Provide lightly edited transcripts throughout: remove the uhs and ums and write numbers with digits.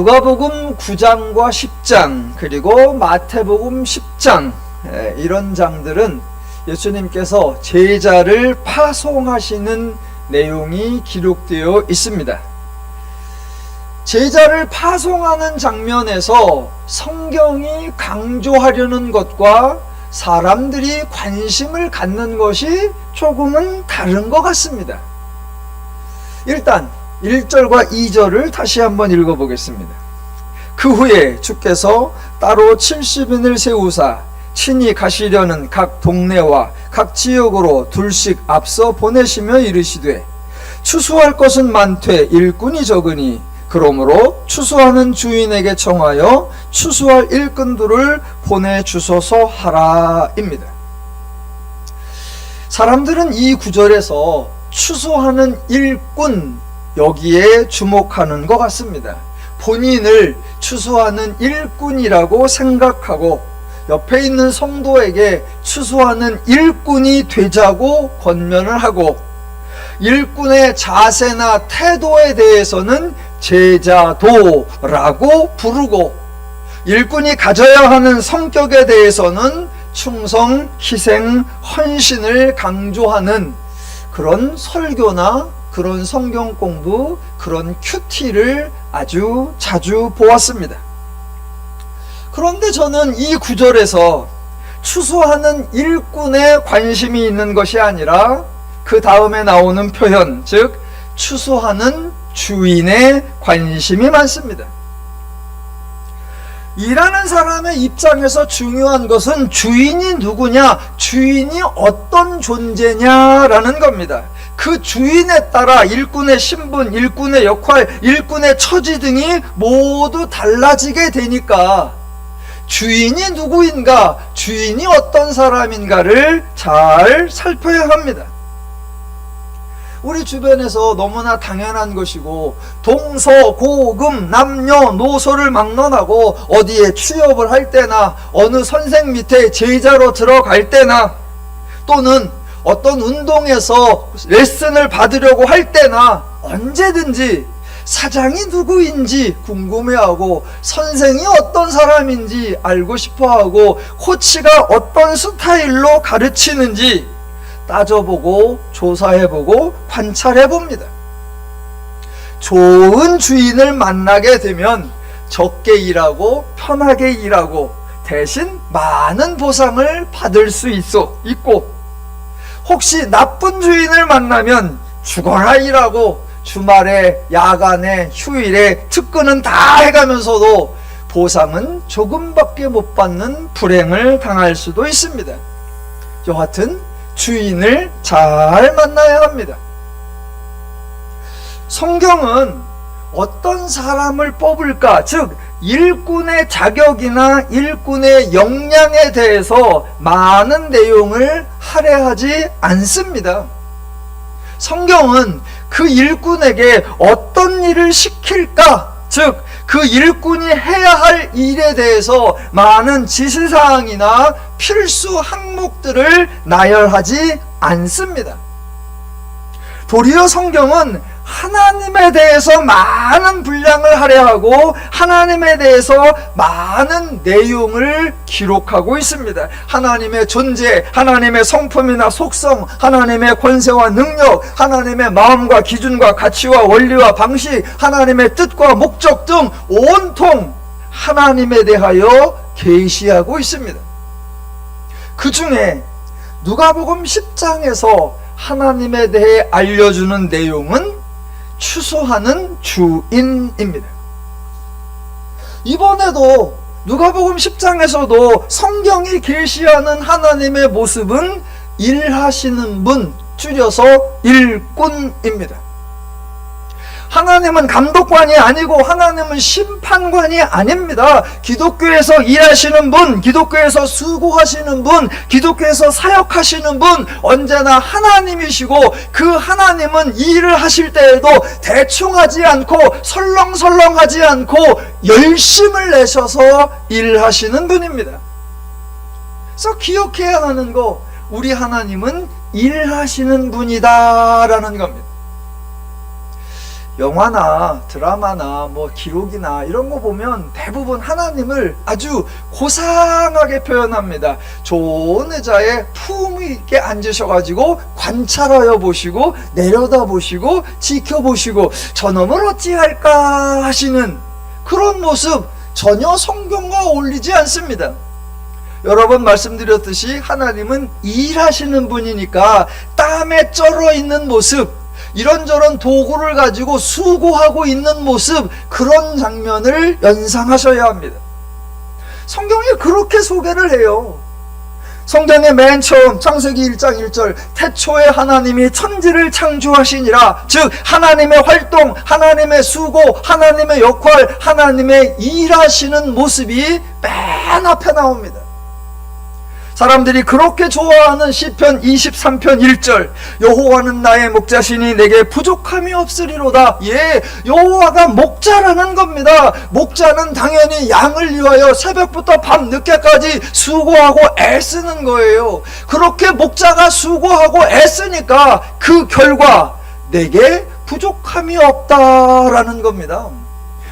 누가복음 9장과 10장 그리고 마태복음 10장 이런 장들은 예수님께서 제자를 파송하시는 내용이 기록되어 있습니다. 제자를 파송하는 장면에서 성경이 강조하려는 것과 사람들이 관심을 갖는 것이 조금은 다른 것 같습니다. 일단 1절과 2절을 다시 한번 읽어보겠습니다. 그 후에 주께서 따로 70인을 세우사 친히 가시려는 각 동네와 각 지역으로 둘씩 앞서 보내시며 이르시되 추수할 것은 많되 일꾼이 적으니 그러므로 추수하는 주인에게 청하여 추수할 일꾼들을 보내주소서 하라입니다. 사람들은 이 구절에서 추수하는 일꾼 여기에 주목하는 것 같습니다. 본인을 추수하는 일꾼이라고 생각하고 옆에 있는 성도에게 추수하는 일꾼이 되자고 권면을 하고 일꾼의 자세나 태도에 대해서는 제자도라고 부르고 일꾼이 가져야 하는 성격에 대해서는 충성, 희생, 헌신을 강조하는 그런 설교나 그런 성경 공부, 그런 큐티를 아주 자주 보았습니다. 그런데 저는 이 구절에서 추수하는 일꾼에 관심이 있는 것이 아니라 그 다음에 나오는 표현, 즉 추수하는 주인에 관심이 많습니다. 일하는 사람의 입장에서 중요한 것은 주인이 누구냐, 주인이 어떤 존재냐라는 겁니다. 그 주인에 따라 일꾼의 신분, 일꾼의 역할, 일꾼의 처지 등이 모두 달라지게 되니까 주인이 누구인가, 주인이 어떤 사람인가를 잘 살펴야 합니다. 우리 주변에서 너무나 당연한 것이고 동서고금 남녀노소를 막론하고 어디에 취업을 할 때나 어느 선생 밑에 제자로 들어갈 때나 또는 어떤 운동에서 레슨을 받으려고 할 때나 언제든지 사장이 누구인지 궁금해하고 선생이 어떤 사람인지 알고 싶어하고 코치가 어떤 스타일로 가르치는지 따져보고 조사해보고 관찰해봅니다. 좋은 주인을 만나게 되면 적게 일하고 편하게 일하고 대신 많은 보상을 받을 수 있고 혹시 나쁜 주인을 만나면 죽어라 일하고 주말에 야간에 휴일에 특근은 다 해가면서도 보상은 조금밖에 못 받는 불행을 당할 수도 있습니다. 여하튼 주인을 잘 만나야 합니다. 성경은 어떤 사람을 뽑을까, 즉 일꾼의 자격이나 일꾼의 역량에 대해서 많은 내용을 할애하지 않습니다. 성경은 그 일꾼에게 어떤 일을 시킬까, 즉 그 일꾼이 해야 할 일에 대해서 많은 지시사항이나 필수 항목들을 나열하지 않습니다. 도리어 성경은 하나님에 대해서 많은 분량을 할애하고 하나님에 대해서 많은 내용을 기록하고 있습니다. 하나님의 존재, 하나님의 성품이나 속성, 하나님의 권세와 능력, 하나님의 마음과 기준과 가치와 원리와 방식, 하나님의 뜻과 목적 등 온통 하나님에 대하여 계시하고 있습니다. 그 중에 누가복음 10장에서 하나님에 대해 알려주는 내용은 추수하는 주인입니다. 이번에도 누가복음 10장에서도 성경이 계시하는 하나님의 모습은 일하시는 분, 줄여서 일꾼입니다. 하나님은 감독관이 아니고 하나님은 심판관이 아닙니다. 기독교에서 일하시는 분, 기독교에서 수고하시는 분, 기독교에서 사역하시는 분 언제나 하나님이시고 그 하나님은 일을 하실 때에도 대충 하지 않고 설렁설렁하지 않고 열심을 내셔서 일하시는 분입니다. 그래서 기억해야 하는 거, 우리 하나님은 일하시는 분이다 라는 겁니다. 영화나 드라마나 뭐 기록이나 이런 거 보면 대부분 하나님을 아주 고상하게 표현합니다. 좋은 의자에 품 있게 앉으셔가지고 관찰하여 보시고 내려다 보시고 지켜보시고 저놈을 어찌할까 하시는 그런 모습 전혀 성경과 어울리지 않습니다. 여러 번 말씀드렸듯이 하나님은 일하시는 분이니까 땀에 쩔어 있는 모습, 이런저런 도구를 가지고 수고하고 있는 모습, 그런 장면을 연상하셔야 합니다. 성경이 그렇게 소개를 해요. 성경의 맨 처음 창세기 1장 1절 태초에 하나님이 천지를 창조하시니라. 즉 하나님의 활동, 하나님의 수고, 하나님의 역할, 하나님의 일하시는 모습이 맨 앞에 나옵니다. 사람들이 그렇게 좋아하는 시편 23편 1절 여호와는 나의 목자시니 내게 부족함이 없으리로다. 예, 여호와가 목자라는 겁니다. 목자는 당연히 양을 위하여 새벽부터 밤늦게까지 수고하고 애쓰는 거예요. 그렇게 목자가 수고하고 애쓰니까 그 결과 내게 부족함이 없다라는 겁니다.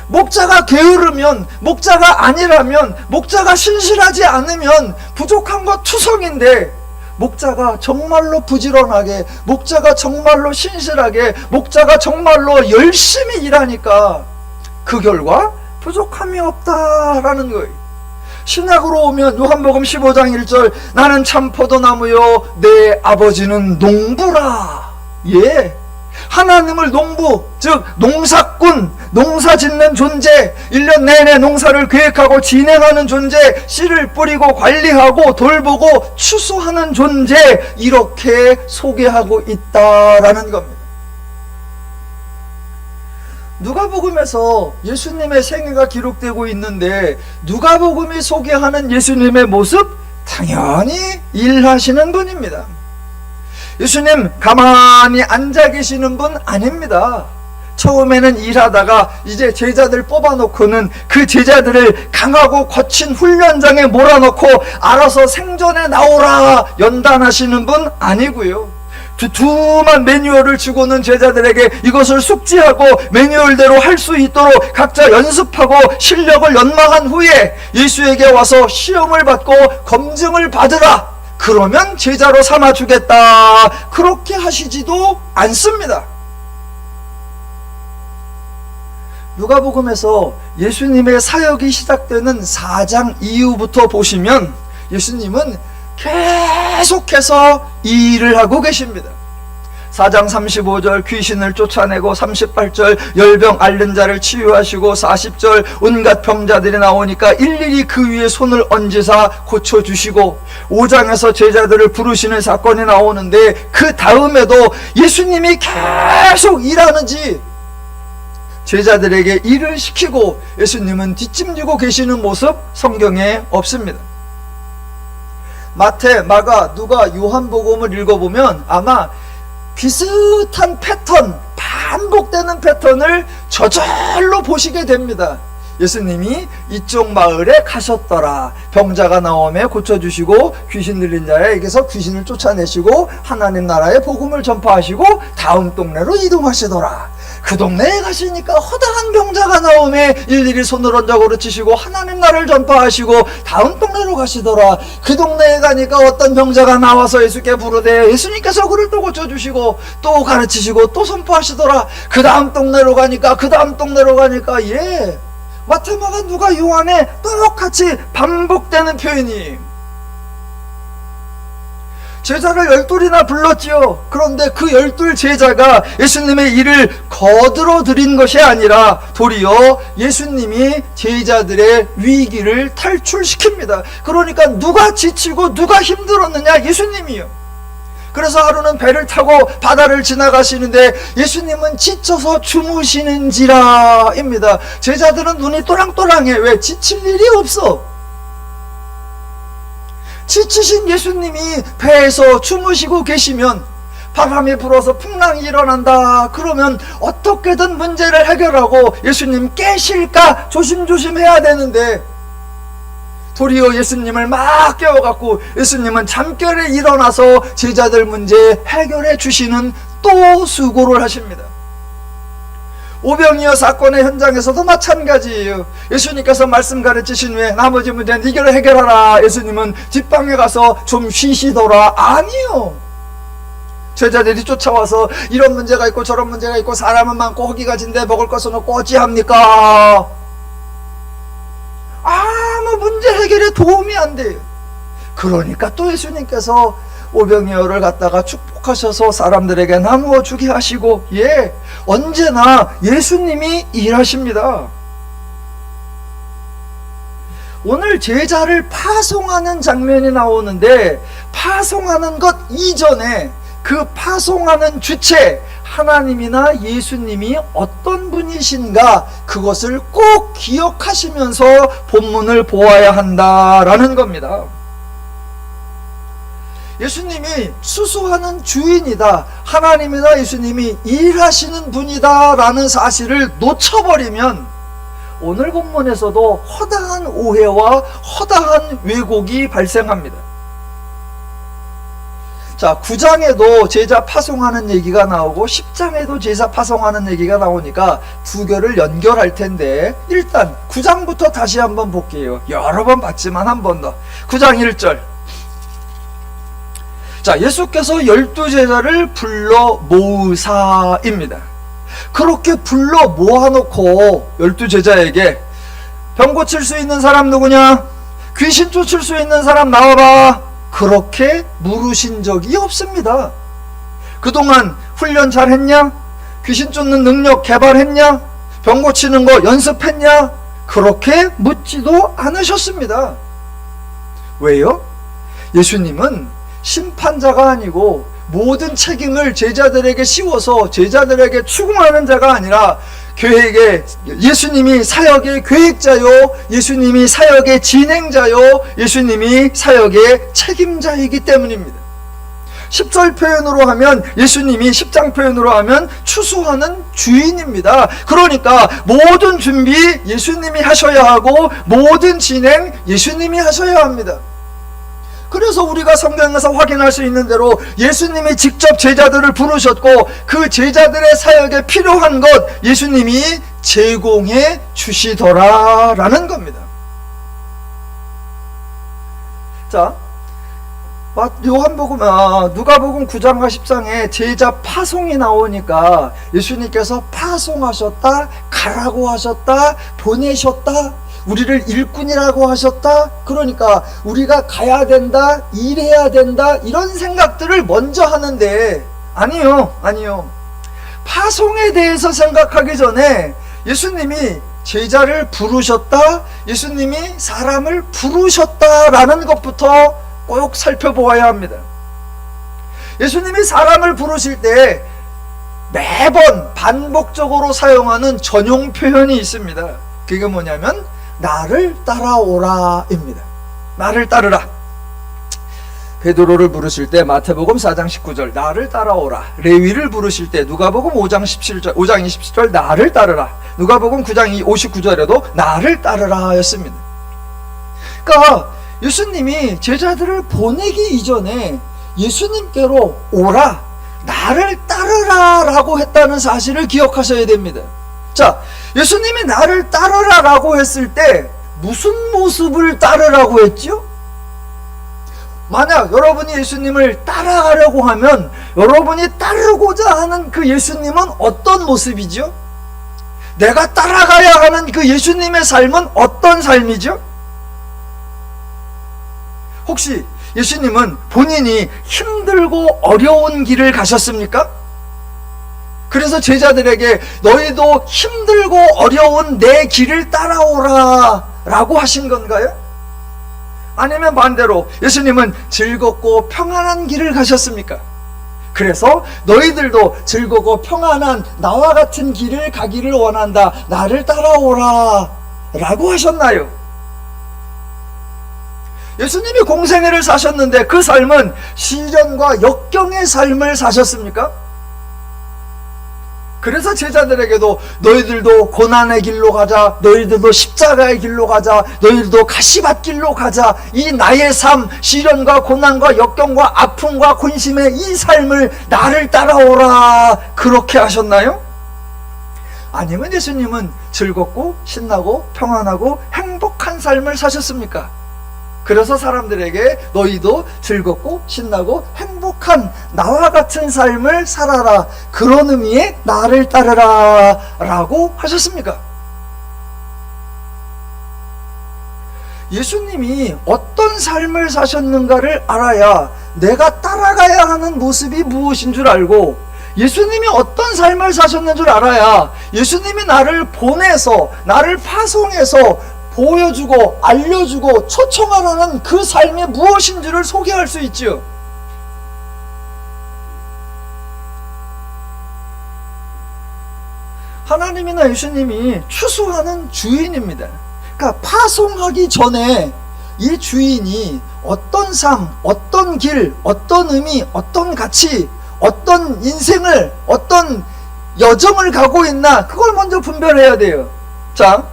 목자가 게으르면, 목자가 아니라면, 목자가 신실하지 않으면 부족한 거 투성인데, 목자가 정말로 부지런하게, 목자가 정말로 신실하게, 목자가 정말로 열심히 일하니까 그 결과 부족함이 없다라는 거예요. 신약으로 오면 요한복음 15장 1절 나는 참 포도나무요 내 아버지는 농부라. 예, 하나님을 농부, 즉 농사꾼, 농사짓는 존재, 1년 내내 농사를 계획하고 진행하는 존재, 씨를 뿌리고 관리하고 돌보고 추수하는 존재, 이렇게 소개하고 있다라는 겁니다. 누가복음에서 예수님의 생애가 기록되고 있는데 누가복음이 소개하는 예수님의 모습, 당연히 일하시는 분입니다. 예수님 가만히 앉아 계시는 분 아닙니다. 처음에는 일하다가 이제 제자들 뽑아놓고는 그 제자들을 강하고 거친 훈련장에 몰아넣고 알아서 생존에 나오라 연단하시는 분 아니고요. 두툼한 매뉴얼을 주고는 제자들에게 이것을 숙지하고 매뉴얼대로 할 수 있도록 각자 연습하고 실력을 연마한 후에 예수에게 와서 시험을 받고 검증을 받으라, 그러면 제자로 삼아주겠다, 그렇게 하시지도 않습니다. 누가복음에서 예수님의 사역이 시작되는 4장 이후부터 보시면 예수님은 계속해서 일을 하고 계십니다. 4장 35절 귀신을 쫓아내고, 38절 열병 앓는 자를 치유하시고, 40절 온갖 병자들이 나오니까 일일이 그 위에 손을 얹으사 고쳐주시고, 5장에서 제자들을 부르시는 사건이 나오는데 그 다음에도 예수님이 계속 일하는지 제자들에게 일을 시키고 예수님은 뒷짐지고 계시는 모습 성경에 없습니다. 마태, 마가, 누가, 요한복음을 읽어보면 아마 비슷한 패턴, 반복되는 패턴을 저절로 보시게 됩니다. 예수님이 이쪽 마을에 가셨더라, 병자가 나오며 고쳐주시고, 귀신 들린 자에게서 귀신을 쫓아내시고, 하나님 나라의 복음을 전파하시고, 다음 동네로 이동하시더라. 그 동네에 가시니까 허다한 병자가 나오며 일일이 손을 얹어 고르치시고 하나님 나라를 전파하시고 다음 동네로 가시더라. 그 동네에 가니까 어떤 병자가 나와서 예수께 부르되 예수님께서 그를 또 고쳐주시고 또 가르치시고 또 선포하시더라. 그 다음 동네로 가니까 예, 마태, 마가, 누가, 요한에 똑같이 반복되는 표현이. 제자를 12이나 불렀지요. 그런데 그 12 제자가 예수님의 일을 거들어 드린 것이 아니라 도리어 예수님이 제자들의 위기를 탈출시킵니다. 그러니까 누가 지치고 누가 힘들었느냐? 예수님이요. 그래서 하루는 배를 타고 바다를 지나가시는데 예수님은 지쳐서 주무시는지라 입니다. 제자들은 눈이 또랑또랑해. 왜? 지칠 일이 없어. 지치신 예수님이 배에서 주무시고 계시면, 바람이 불어서 풍랑이 일어난다 그러면 어떻게든 문제를 해결하고 예수님 깨실까 조심조심 해야 되는데, 도리어 예수님을 막 깨워갖고 예수님은 잠결에 일어나서 제자들 문제 해결해 주시는 또 수고를 하십니다. 오병이어 사건의 현장에서도 마찬가지예요. 예수님께서 말씀 가르치신 후에 나머지 문제는 이걸 해결하라. 예수님은 뒷방에 가서 좀 쉬시더라. 아니요. 제자들이 쫓아와서 이런 문제가 있고 저런 문제가 있고 사람은 많고 허기가 진데 먹을 것은 없고 어찌합니까? 아무 문제 해결에 도움이 안 돼요. 그러니까 또 예수님께서 오병이어를 갖다가 축복하셔서 사람들에게 나누어 주게 하시고, 언제나 예수님이 일하십니다. 오늘 제자를 파송하는 장면이 나오는데, 파송하는 것 이전에 그 파송하는 주체 하나님이나 예수님이 어떤 분이신가, 그것을 꼭 기억하시면서 본문을 보아야 한다라는 겁니다. 예수님이 수수하는 주인이다, 하나님이나 예수님이 일하시는 분이다 라는 사실을 놓쳐버리면 오늘 본문에서도 허다한 오해와 허다한 왜곡이 발생합니다. 자, 9장에도 제자 파송하는 얘기가 나오고 10장에도 제자 파송하는 얘기가 나오니까 두 개를 연결할 텐데, 일단 9장부터 다시 한번 볼게요. 여러 번 봤지만 한 번 더. 9장 1절. 자, 예수께서 12제자를 불러 모으사입니다. 그렇게 불러 모아놓고 12제자에게 병 고칠 수 있는 사람 누구냐? 귀신 쫓을 수 있는 사람 나와봐. 그렇게 물으신 적이 없습니다. 그동안 훈련 잘했냐? 귀신 쫓는 능력 개발했냐? 병 고치는 거 연습했냐? 그렇게 묻지도 않으셨습니다. 왜요? 예수님은 심판자가 아니고 모든 책임을 제자들에게 씌워서 제자들에게 추궁하는 자가 아니라 예수님이 사역의 계획자요, 예수님이 사역의 진행자요, 예수님이 사역의 책임자이기 때문입니다. 10절 표현으로 하면 예수님이 10장 표현으로 하면 추수하는 주인입니다. 그러니까 모든 준비 예수님이 하셔야 하고 모든 진행 예수님이 하셔야 합니다. 그래서 우리가 성경에서 확인할 수 있는 대로 예수님이 직접 제자들을 부르셨고 그 제자들의 사역에 필요한 것 예수님이 제공해 주시더라라는 겁니다. 자, 누가복음 9장과 10장에 제자 파송이 나오니까 예수님께서 파송하셨다, 가라고 하셨다, 보내셨다, 우리를 일꾼이라고 하셨다, 그러니까 우리가 가야 된다, 일해야 된다, 이런 생각들을 먼저 하는데, 아니요. 파송에 대해서 생각하기 전에 예수님이 제자를 부르셨다, 예수님이 사람을 부르셨다라는 것부터 꼭 살펴보아야 합니다. 예수님이 사람을 부르실 때 매번 반복적으로 사용하는 전용 표현이 있습니다. 그게 뭐냐면 나를 따라오라 입니다. 나를 따르라. 베드로를 부르실 때 마태복음 4장 19절 나를 따라오라. 레위를 부르실 때 누가복음 5장 27절 나를 따르라. 누가복음 9장 59절에도 나를 따르라 였습니다. 그러니까 예수님이 제자들을 보내기 이전에 예수님께로 오라, 나를 따르라 라고 했다는 사실을 기억하셔야 됩니다. 자, 예수님이 나를 따르라 라고 했을 때 무슨 모습을 따르라고 했죠? 만약 여러분이 예수님을 따라가려고 하면 여러분이 따르고자 하는 그 예수님은 어떤 모습이죠? 내가 따라가야 하는 그 예수님의 삶은 어떤 삶이죠? 혹시 예수님은 본인이 힘들고 어려운 길을 가셨습니까? 그래서 제자들에게 너희도 힘들고 어려운 내 길을 따라오라 라고 하신 건가요? 아니면 반대로 예수님은 즐겁고 평안한 길을 가셨습니까? 그래서 너희들도 즐겁고 평안한 나와 같은 길을 가기를 원한다, 나를 따라오라 라고 하셨나요? 예수님이 공생애를 사셨는데 그 삶은 시련과 역경의 삶을 사셨습니까? 그래서 제자들에게도 너희들도 고난의 길로 가자, 너희들도 십자가의 길로 가자, 너희들도 가시밭길로 가자, 이 나의 삶, 시련과 고난과 역경과 아픔과 근심의 이 삶을 나를 따라오라 그렇게 하셨나요? 아니면 예수님은 즐겁고 신나고 평안하고 행복한 삶을 사셨습니까? 그래서 사람들에게 너희도 즐겁고 신나고 행복한 나와 같은 삶을 살아라, 그런 의미의 나를 따르라 라고 하셨습니까? 예수님이 어떤 삶을 사셨는가를 알아야 내가 따라가야 하는 모습이 무엇인 줄 알고, 예수님이 어떤 삶을 사셨는 줄 알아야 예수님이 나를 보내서 나를 파송해서 보여주고 알려주고 초청하라는 그 삶이 무엇인지를 소개할 수 있지요. 하나님이나 예수님이 추수하는 주인입니다. 그러니까 파송하기 전에 이 주인이 어떤 삶, 어떤 길, 어떤 의미, 어떤 가치, 어떤 인생을, 어떤 여정을 가고 있나, 그걸 먼저 분별해야 돼요. 자,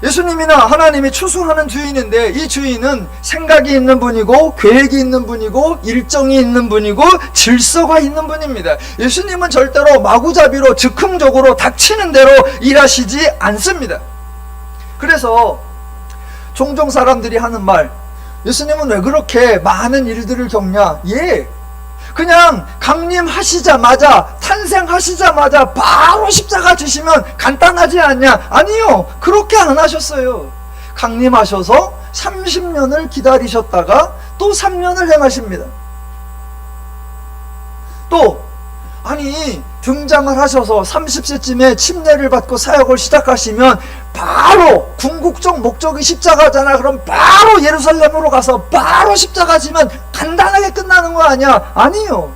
예수님이나 하나님이 추수하는 주인인데, 이 주인은 생각이 있는 분이고 계획이 있는 분이고 일정이 있는 분이고 질서가 있는 분입니다. 예수님은 절대로 마구잡이로 즉흥적으로 닥치는 대로 일하시지 않습니다. 그래서 종종 사람들이 하는 말, 예수님은 왜 그렇게 많은 일들을 겪냐? 예, 그냥 강림하시자마자, 탄생하시자마자 바로 십자가 지시면 간단하지 않냐? 아니요, 그렇게 안 하셨어요. 강림하셔서 30년을 기다리셨다가 또 3년을 행하십니다. 또 아니, 등장을 하셔서 30세쯤에 침례를 받고 사역을 시작하시면 바로 궁극적 목적이 십자가잖아. 그럼 바로 예루살렘으로 가서 바로 십자가 지면 간단하게 끝나는 거 아니야? 아니요,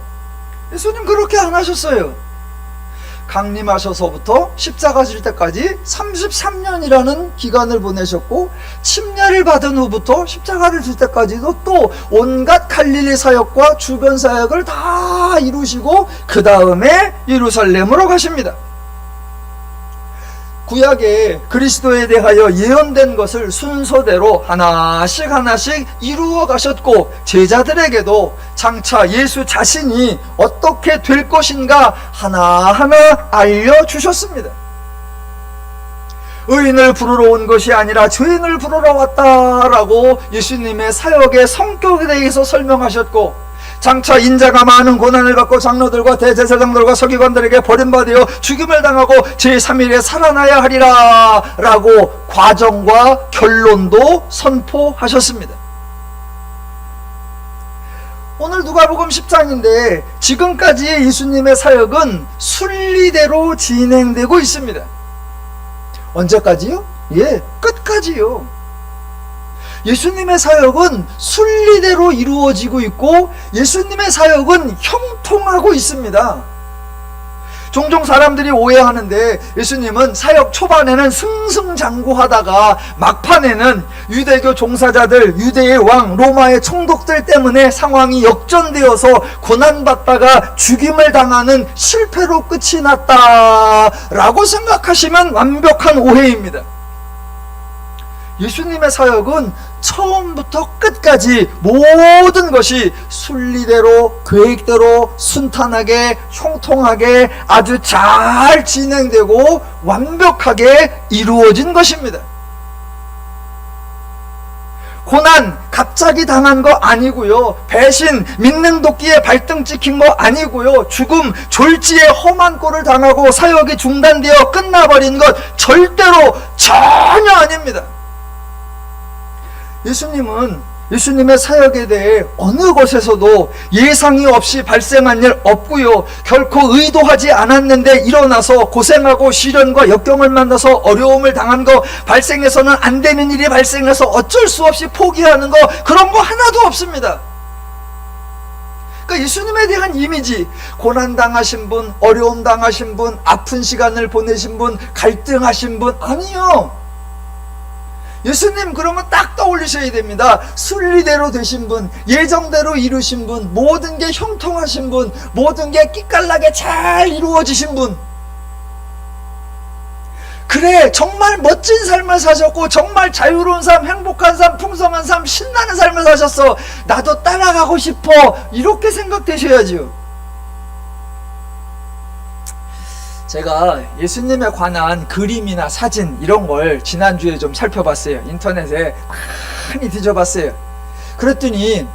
예수님 그렇게 안 하셨어요. 강림하셔서부터 십자가 질 때까지 33년이라는 기간을 보내셨고, 침례를 받은 후부터 십자가를 질 때까지도 또 온갖 갈릴리 사역과 주변 사역을 다 이루시고 그 다음에 예루살렘으로 가십니다. 구약에 그리스도에 대하여 예언된 것을 순서대로 하나씩 하나씩 이루어 가셨고, 제자들에게도 장차 예수 자신이 어떻게 될 것인가 하나하나 알려주셨습니다. 의인을 부르러 온 것이 아니라 죄인을 부르러 왔다라고 예수님의 사역의 성격에 대해서 설명하셨고, 장차 인자가 많은 고난을 받고 장로들과 대제사장들과 서기관들에게 버림받아 죽임을 당하고 제3일에 살아나야 하리라 라고 과정과 결론도 선포하셨습니다. 오늘 누가복음 10장인데 지금까지의 예수님의 사역은 순리대로 진행되고 있습니다. 언제까지요? 예, 끝까지요. 예수님의 사역은 순리대로 이루어지고 있고 예수님의 사역은 형통하고 있습니다. 종종 사람들이 오해하는데, 예수님은 사역 초반에는 승승장구하다가 막판에는 유대교 종사자들, 유대의 왕, 로마의 총독들 때문에 상황이 역전되어서 고난받다가 죽임을 당하는 실패로 끝이 났다라고 생각하시면 완벽한 오해입니다. 예수님의 사역은 처음부터 끝까지 모든 것이 순리대로, 계획대로, 순탄하게, 형통하게 아주 잘 진행되고 완벽하게 이루어진 것입니다. 고난 갑자기 당한 거 아니고요, 배신, 믿는 도끼에 발등 찍힌 거 아니고요, 죽음, 졸지에 험한 꼴을 당하고 사역이 중단되어 끝나버린 것 절대로 전혀 아닙니다. 예수님은 예수님의 사역에 대해 어느 곳에서도 예상이 없이 발생한 일 없고요, 결코 의도하지 않았는데 일어나서 고생하고 시련과 역경을 만나서 어려움을 당한 거, 발생해서는 안 되는 일이 발생해서 어쩔 수 없이 포기하는 거, 그런 거 하나도 없습니다. 그러니까 예수님에 대한 이미지, 고난 당하신 분, 어려움 당하신 분, 아픈 시간을 보내신 분, 갈등하신 분, 아니요. 예수님 그러면 딱 떠올리셔야 됩니다. 순리대로 되신 분, 예정대로 이루신 분, 모든 게 형통하신 분, 모든 게 끼깔나게 잘 이루어지신 분. 그래, 정말 멋진 삶을 사셨고 정말 자유로운 삶, 행복한 삶, 풍성한 삶, 신나는 삶을 사셨어. 나도 따라가고 싶어. 이렇게 생각되셔야죠. 제가 예수님에 관한 그림이나 사진 이런 걸 지난주에 좀 살펴봤어요. 인터넷에 많이 뒤져봤어요. 그랬더니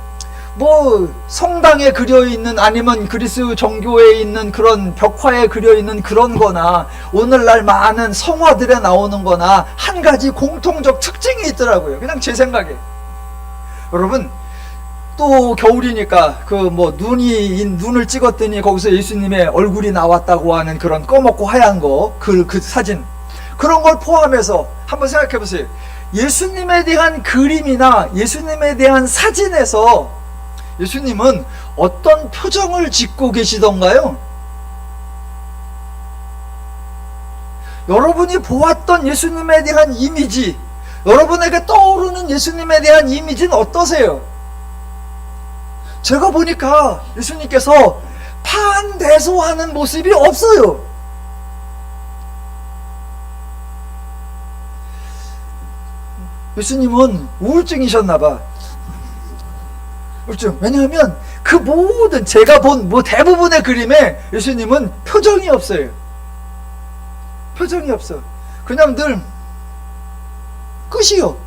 뭐 성당에 그려있는, 아니면 그리스 정교회에 있는 그런 벽화에 그려있는 그런 거나 오늘날 많은 성화들에 나오는 거나 한 가지 공통적 특징이 있더라고요. 그냥 제 생각에. 여러분, 또 겨울이니까 그 뭐 눈을 찍었더니 거기서 예수님의 얼굴이 나왔다고 하는 그런 꺼먹고 하얀 거, 그 사진, 그런 걸 포함해서 한번 생각해 보세요. 예수님에 대한 그림이나 예수님에 대한 사진에서 예수님은 어떤 표정을 짓고 계시던가요? 여러분이 보았던 예수님에 대한 이미지, 여러분에게 떠오르는 예수님에 대한 이미지는 어떠세요? 제가 보니까 예수님께서 판대소하는 모습이 없어요. 예수님은 우울증이셨나봐. 우울증. 왜냐하면 그 모든 제가 본 대부분의 그림에 예수님은 표정이 없어요. 표정이 없어. 그냥 늘 끝이요.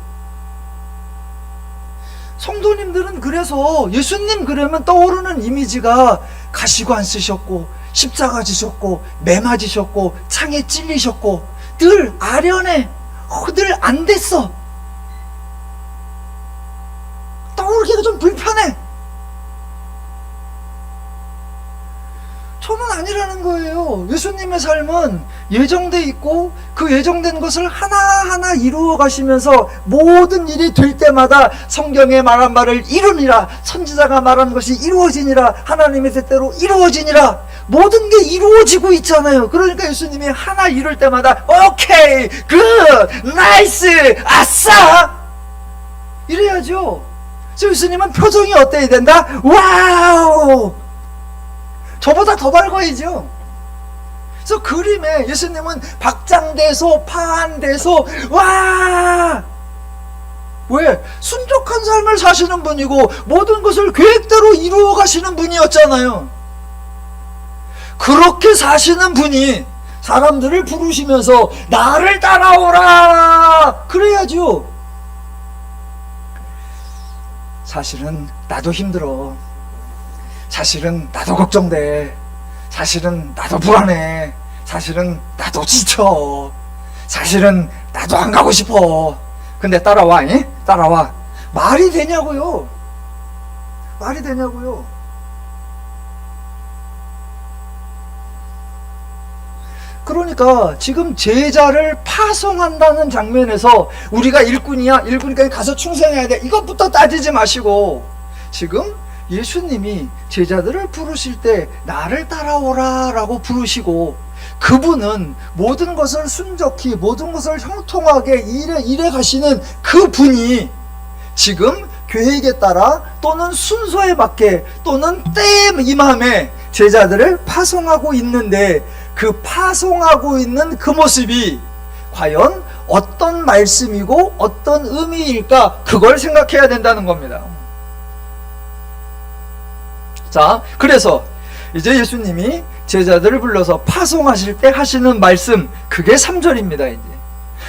성도님들은 그래서 예수님 그러면 떠오르는 이미지가 가시관 쓰셨고, 십자가 지셨고, 매 맞으셨고, 창에 찔리셨고, 늘 아련해. 늘 안 됐어. 떠오르기가 좀 불편해. 저는 아니라는 거예요. 예수님의 삶은 예정돼 있고 그 예정된 것을 하나하나 이루어 가시면서 모든 일이 될 때마다 성경에 말한 바를 이루니라, 선지자가 말한 것이 이루어지니라, 하나님의 뜻대로 이루어지니라, 모든 게 이루어지고 있잖아요. 그러니까 예수님이 하나 이룰 때마다 오케이, 굿, 나이스, 아싸 이래야죠. 그래서 예수님은 표정이 어때야 된다? 와우! 저보다 더 밝아야죠. 그래서 그림에 예수님은 박장대소, 파한대소, 와! 왜? 순족한 삶을 사시는 분이고 모든 것을 계획대로 이루어 가시는 분이었잖아요. 그렇게 사시는 분이 사람들을 부르시면서 나를 따라오라! 그래야죠. 사실은 나도 힘들어. 사실은 나도 걱정돼. 사실은 나도 불안해. 사실은 나도 지쳐. 사실은 나도 안 가고 싶어. 근데 따라와, 예? 따라와. 말이 되냐고요? 말이 되냐고요? 그러니까 지금 제자를 파송한다는 장면에서 우리가 일꾼이야? 일꾼이니까 가서 충성해야 돼. 이것부터 따지지 마시고 지금 예수님이 제자들을 부르실 때 나를 따라오라 라고 부르시고, 그분은 모든 것을 순적히 모든 것을 형통하게 일해 가시는 그 분이 지금 계획에 따라 또는 순서에 맞게 또는 때에 임함에 제자들을 파송하고 있는데, 그 파송하고 있는 그 모습이 과연 어떤 말씀이고 어떤 의미일까, 그걸 생각해야 된다는 겁니다. 자, 그래서 이제 예수님이 제자들을 불러서 파송하실 때 하시는 말씀, 그게 3절입니다. 이제.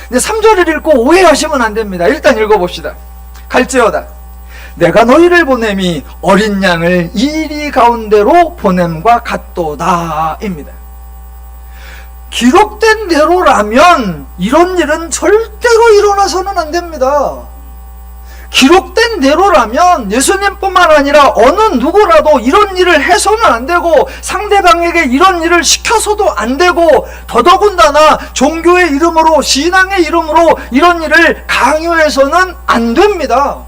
근데 3절을 읽고 오해하시면 안 됩니다. 일단 읽어봅시다. 갈지어다 내가 너희를 보냄이 어린 양을 이리 가운데로 보냄과 같도다 입니다. 기록된 대로라면 이런 일은 절대로 일어나서는 안 됩니다. 기록된 대로라면 예수님뿐만 아니라 어느 누구라도 이런 일을 해서는 안 되고, 상대방에게 이런 일을 시켜서도 안 되고, 더더군다나 종교의 이름으로, 신앙의 이름으로 이런 일을 강요해서는 안 됩니다.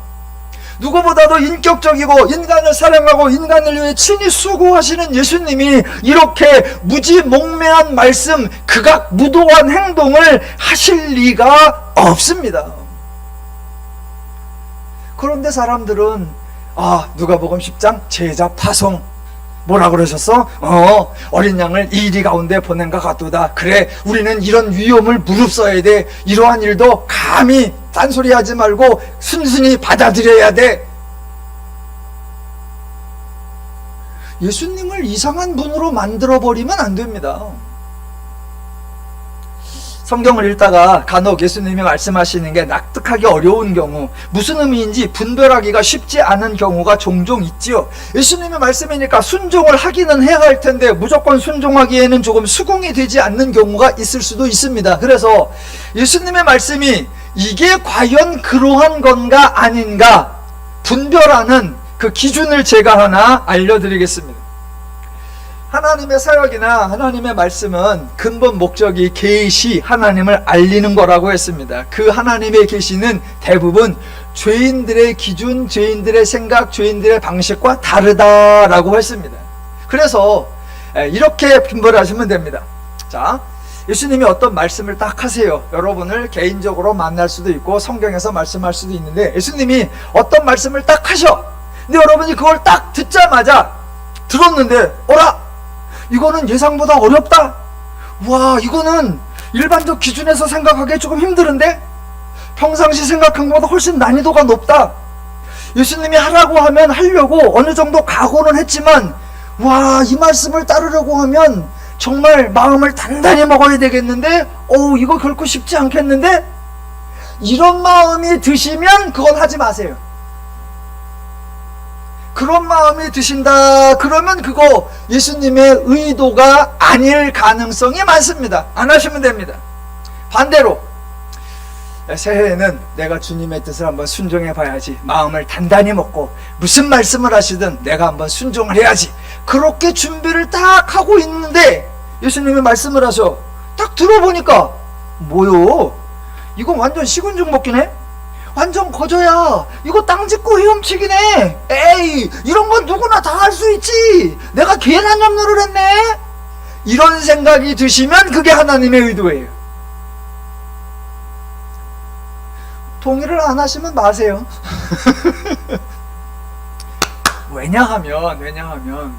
누구보다도 인격적이고 인간을 사랑하고 인간을 위해 친히 수고하시는 예수님이 이렇게 무지몽매한 말씀, 극악무도한 행동을 하실 리가 없습니다. 그런데 사람들은 누가복음 10장 제자 파송 뭐라 그러셨어? 어린 양을 이리 가운데 보낸가 같도다. 그래, 우리는 이런 위험을 무릅써야 돼. 이러한 일도 감히 딴소리하지 말고 순순히 받아들여야 돼. 예수님을 이상한 분으로 만들어버리면 안 됩니다. 성경을 읽다가 간혹 예수님이 말씀하시는 게 납득하기 어려운 경우, 무슨 의미인지 분별하기가 쉽지 않은 경우가 종종 있지요. 예수님의 말씀이니까 순종을 하기는 해야 할 텐데 무조건 순종하기에는 조금 수긍이 되지 않는 경우가 있을 수도 있습니다. 그래서 예수님의 말씀이 이게 과연 그러한 건가 아닌가 분별하는 그 기준을 제가 하나 알려드리겠습니다. 하나님의 사역이나 하나님의 말씀은 근본 목적이 계시, 하나님을 알리는 거라고 했습니다. 그 하나님의 계시는 대부분 죄인들의 기준, 죄인들의 생각, 죄인들의 방식과 다르다라고 했습니다. 그래서 이렇게 분별하시면 됩니다. 자, 예수님이 어떤 말씀을 딱 하세요. 여러분을 개인적으로 만날 수도 있고 성경에서 말씀할 수도 있는데, 예수님이 어떤 말씀을 딱 하셔. 근데 여러분이 그걸 딱 듣자마자 들었는데, 어라? 이거는 예상보다 어렵다. 와, 이거는 일반적 기준에서 생각하기에 조금 힘드는데, 평상시 생각한 것보다 훨씬 난이도가 높다. 예수님이 하라고 하면 하려고 어느 정도 각오는 했지만, 와, 이 말씀을 따르려고 하면 정말 마음을 단단히 먹어야 되겠는데, 이거 결코 쉽지 않겠는데, 이런 마음이 드시면 그건 하지 마세요. 그런 마음이 드신다 그러면 그거 예수님의 의도가 아닐 가능성이 많습니다. 안 하시면 됩니다. 반대로 새해에는 내가 주님의 뜻을 한번 순종해 봐야지, 마음을 단단히 먹고 무슨 말씀을 하시든 내가 한번 순종을 해야지, 그렇게 준비를 딱 하고 있는데 예수님이 말씀을 하셔. 딱 들어보니까 뭐요? 이건 완전 식은 죽 먹기네? 완전 거저야. 이거 땅 짚고 헤엄치기네. 에이, 이런 건 누구나 다 할 수 있지. 내가 괜한 염려를 했네. 이런 생각이 드시면 그게 하나님의 의도예요. 동의를 안 하시면 마세요. 왜냐하면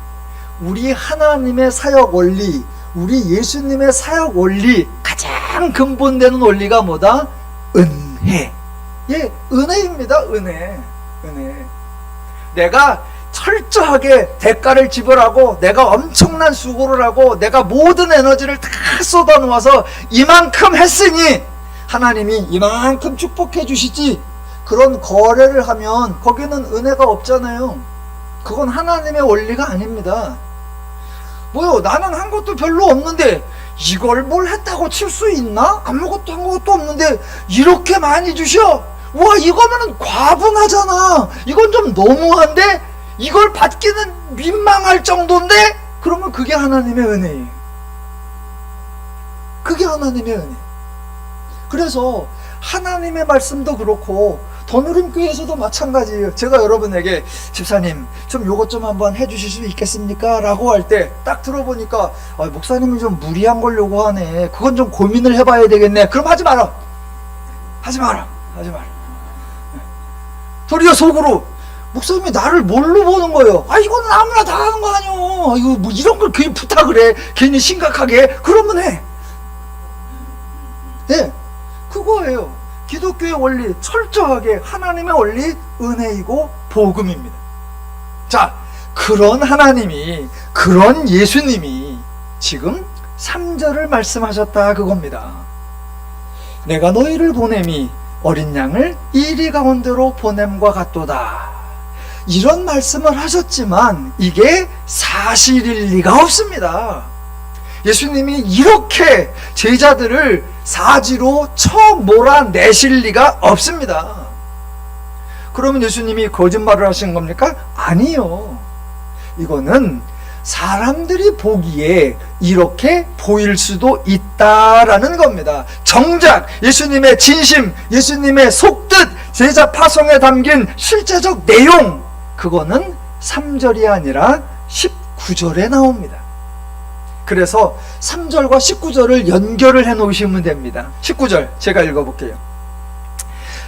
우리 하나님의 사역 원리, 우리 예수님의 사역 원리, 가장 근본되는 원리가 뭐다? 은혜. 예, 은혜입니다. 은혜. 내가 철저하게 대가를 지불하고, 내가 엄청난 수고를 하고, 내가 모든 에너지를 다 쏟아 놓아서 이만큼 했으니 하나님이 이만큼 축복해 주시지, 그런 거래를 하면 거기는 은혜가 없잖아요. 그건 하나님의 원리가 아닙니다. 뭐요? 나는 한 것도 별로 없는데 이걸 뭘 했다고 칠 수 있나? 아무것도 한 것도 없는데 이렇게 많이 주셔? 와, 이거면은 과분하잖아. 이건 좀 너무한데? 이걸 받기는 민망할 정도인데? 그러면 그게 하나님의 은혜예요. 그게 하나님의 은혜. 그래서 하나님의 말씀도 그렇고 더누림교회에서도 마찬가지예요. 제가 여러분에게 집사님 좀 요것 좀 한번 해주실 수 있겠습니까? 라고 할 때 딱 들어보니까 목사님이 좀 무리한 걸 요구하네, 그건 좀 고민을 해봐야 되겠네. 그럼 하지 마라. 도리어 속으로 목사님이 나를 뭘로 보는 거예요? 이거는 아무나 다 하는 거 아니오. 이거 뭐 이런 걸 괜히 부탁을 해, 괜히 심각하게. 그러면 해. 네, 그거예요. 기독교의 원리, 철저하게 하나님의 원리, 은혜이고 복음입니다. 자, 그런 하나님이, 그런 예수님이 지금 3절을 말씀하셨다 그겁니다. 내가 너희를 보냄이 어린 양을 이리 가운데로 보냄과 같도다. 이런 말씀을 하셨지만 이게 사실일 리가 없습니다. 예수님이 이렇게 제자들을 사지로 쳐 몰아내실 리가 없습니다. 그러면 예수님이 거짓말을 하신 겁니까? 아니요. 이거는 사람들이 보기에 이렇게 보일 수도 있다라는 겁니다. 정작 예수님의 진심, 예수님의 속뜻, 제자 파송에 담긴 실제적 내용, 그거는 3절이 아니라 19절에 나옵니다. 그래서 3절과 19절을 연결을 해 놓으시면 됩니다. 19절 제가 읽어볼게요.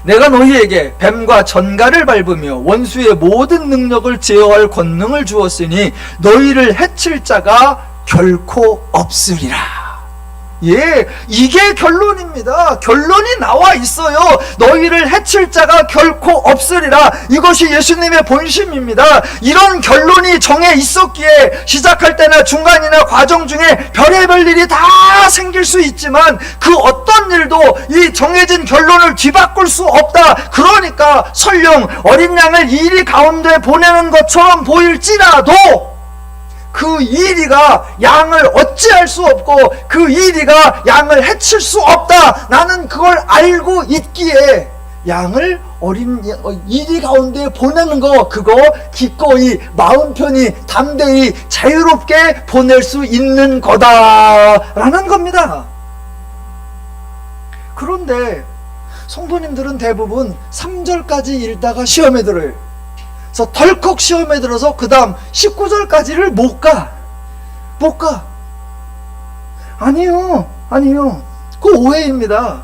내가 너희에게 뱀과 전갈을 밟으며 원수의 모든 능력을 제어할 권능을 주었으니 너희를 해칠 자가 결코 없으리라. 예, 이게 결론입니다. 결론이 나와 있어요. 너희를 해칠 자가 결코 없으리라. 이것이 예수님의 본심입니다. 이런 결론이 정해 있었기에 시작할 때나 중간이나 과정 중에 별의별 일이 다 생길 수 있지만 그 어떤 일도 이 정해진 결론을 뒤바꿀 수 없다. 그러니까 설령 어린 양을 이리 가운데 보내는 것처럼 보일지라도 그 이리가 양을 어찌할 수 없고 그 이리가 양을 해칠 수 없다. 나는 그걸 알고 있기에 양을 어린 이리 가운데 보내는 거, 그거 기꺼이 마음 편히 담대히 자유롭게 보낼 수 있는 거다라는 겁니다. 그런데 성도님들은 대부분 3절까지 읽다가 시험에 들어요. 그래서 덜컥 시험에 들어서 그 다음 19절까지를 못 가. 아니요. 그 오해입니다.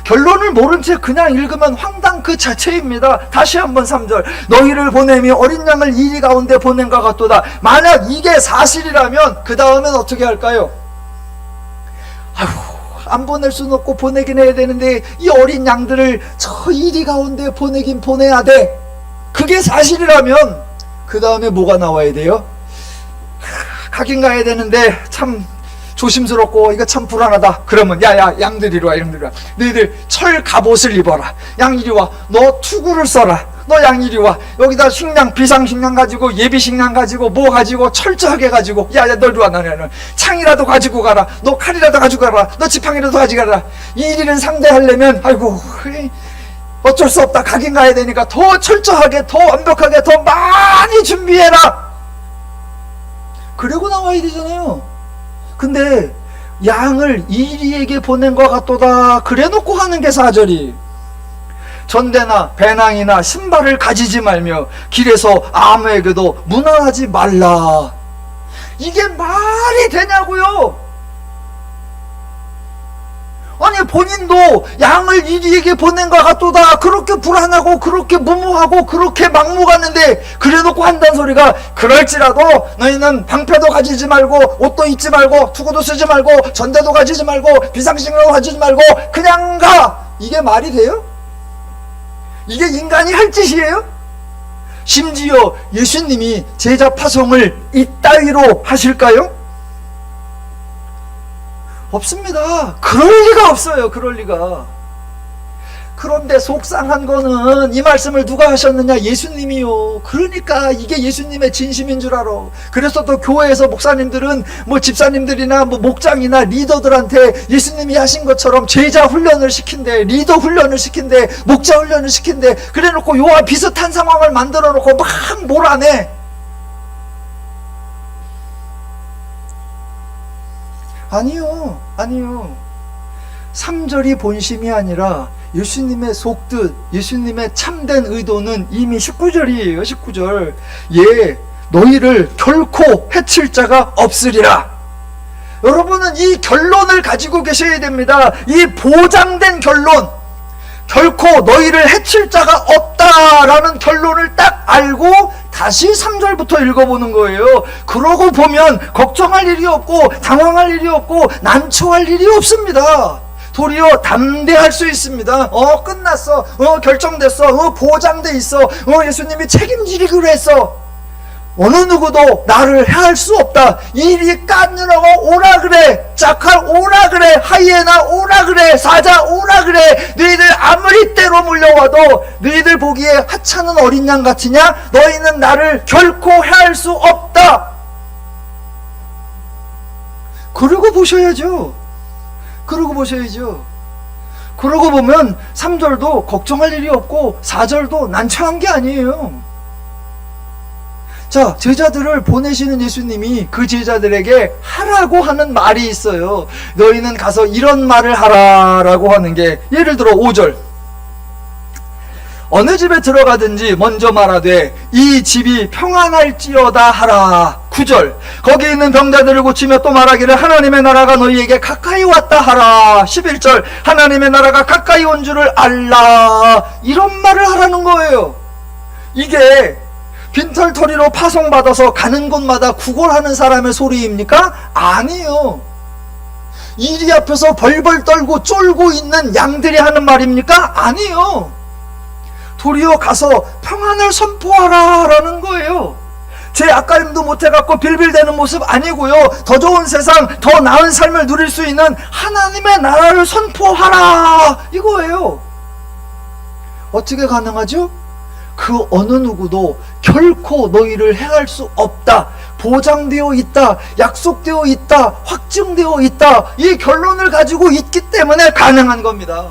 결론을 모른 채 그냥 읽으면 황당 그 자체입니다. 다시 한번 3절. 너희를 보내며 어린 양을 이리 가운데 보낸 것 같도다. 만약 이게 사실이라면 그 다음엔 어떻게 할까요? 안 보낼 수는 없고 보내긴 해야 되는데 이 어린 양들을 저 이리 가운데 보내긴 보내야 돼. 그게 사실이라면 그 다음에 뭐가 나와야 돼요? 가긴 가야 되는데 참 조심스럽고 이거 참 불안하다. 그러면 야야 양들 이리 와. 너희들 철 갑옷을 입어라. 양 이리 와. 너 투구를 써라. 너 양 이리 와. 여기다 식량 비상식량 가지고 예비식량 가지고 뭐 가지고 철저하게 가지고 야야 너 이리 와. 너는 창이라도 가지고 가라. 너 칼이라도 가지고 가라. 너 지팡이라도 가지고 가라. 이 일을 상대하려면 아이고 어쩔 수 없다. 가긴 가야 되니까 더 철저하게 더 완벽하게 더 많이 준비해라. 그리고 나와야 되잖아요. 근데 양을 이리에게 보낸 것 같도다 그래 놓고 하는 게 4절이 전대나 배낭이나 신발을 가지지 말며 길에서 아무에게도 문안하지 말라. 이게 말이 되냐고요. 아니 본인도 양을 이리에게 보낸 것 같도다 그렇게 불안하고 그렇게 무모하고 그렇게 막무가는데 그래놓고 한다는 소리가 그럴지라도 너희는 방패도 가지지 말고 옷도 입지 말고 투구도 쓰지 말고 전대도 가지지 말고 비상식량도 가지지 말고 그냥 가. 이게 말이 돼요? 이게 인간이 할 짓이에요? 심지어 예수님이 제자 파송을 이따위로 하실까요? 없습니다. 그럴 리가 없어요. 그럴 리가. 그런데 속상한 거는 이 말씀을 누가 하셨느냐? 예수님이요. 그러니까 이게 예수님의 진심인 줄 알아. 그래서 또 교회에서 목사님들은 뭐 집사님들이나 뭐 목장이나 리더들한테 예수님이 하신 것처럼 제자 훈련을 시킨대, 리더 훈련을 시킨대, 목자 훈련을 시킨대. 그래 놓고 요와 비슷한 상황을 만들어 놓고 막 몰아내. 아니요. 3절이 본심이 아니라 예수님의 속뜻, 예수님의 참된 의도는 이미 19절이에요. 19절. 예, 너희를 결코 해칠 자가 없으리라. 여러분은 이 결론을 가지고 계셔야 됩니다. 이 보장된 결론. 결코 너희를 해칠 자가 없다라는 결론을 딱 알고 다시 3절부터 읽어보는 거예요. 그러고 보면 걱정할 일이 없고 당황할 일이 없고 난처할 일이 없습니다. 도리어 담대할 수 있습니다. 끝났어. 결정됐어. 보장돼 있어. 예수님이 책임지기로 했어. 어느 누구도 나를 해할 수 없다. 이리 깐느라고 오라 그래. 짝할 오라 그래. 하이에나 오라 그래. 사자 오라 그래. 너희들 아무리 때로 물려와도 너희들 보기에 하찮은 어린 양 같으냐? 너희는 나를 결코 해할 수 없다. 그러고 보셔야죠. 그러고 보면 3절도 걱정할 일이 없고 4절도 난처한 게 아니에요. 자, 제자들을 보내시는 예수님이 그 제자들에게 하라고 하는 말이 있어요. 너희는 가서 이런 말을 하라라고 하는 게, 예를 들어 5절. 어느 집에 들어가든지 먼저 말하되 이 집이 평안할지어다 하라. 9절. 거기 있는 병자들을 고치며 또 말하기를 하나님의 나라가 너희에게 가까이 왔다 하라. 11절. 하나님의 나라가 가까이 온 줄을 알라. 이런 말을 하라는 거예요. 이게 빈털터리로 파송받아서 가는 곳마다 구걸하는 사람의 소리입니까? 아니에요. 이리 앞에서 벌벌 떨고 쫄고 있는 양들이 하는 말입니까? 아니요. 도리어 가서 평안을 선포하라 라는 거예요. 제 앞가림도 못해갖고 빌빌대는 모습 아니고요. 더 좋은 세상, 더 나은 삶을 누릴 수 있는 하나님의 나라를 선포하라 이거예요. 어떻게 가능하죠? 그 어느 누구도 결코 너희를 해할 수 없다, 보장되어 있다, 약속되어 있다, 확증되어 있다, 이 결론을 가지고 있기 때문에 가능한 겁니다.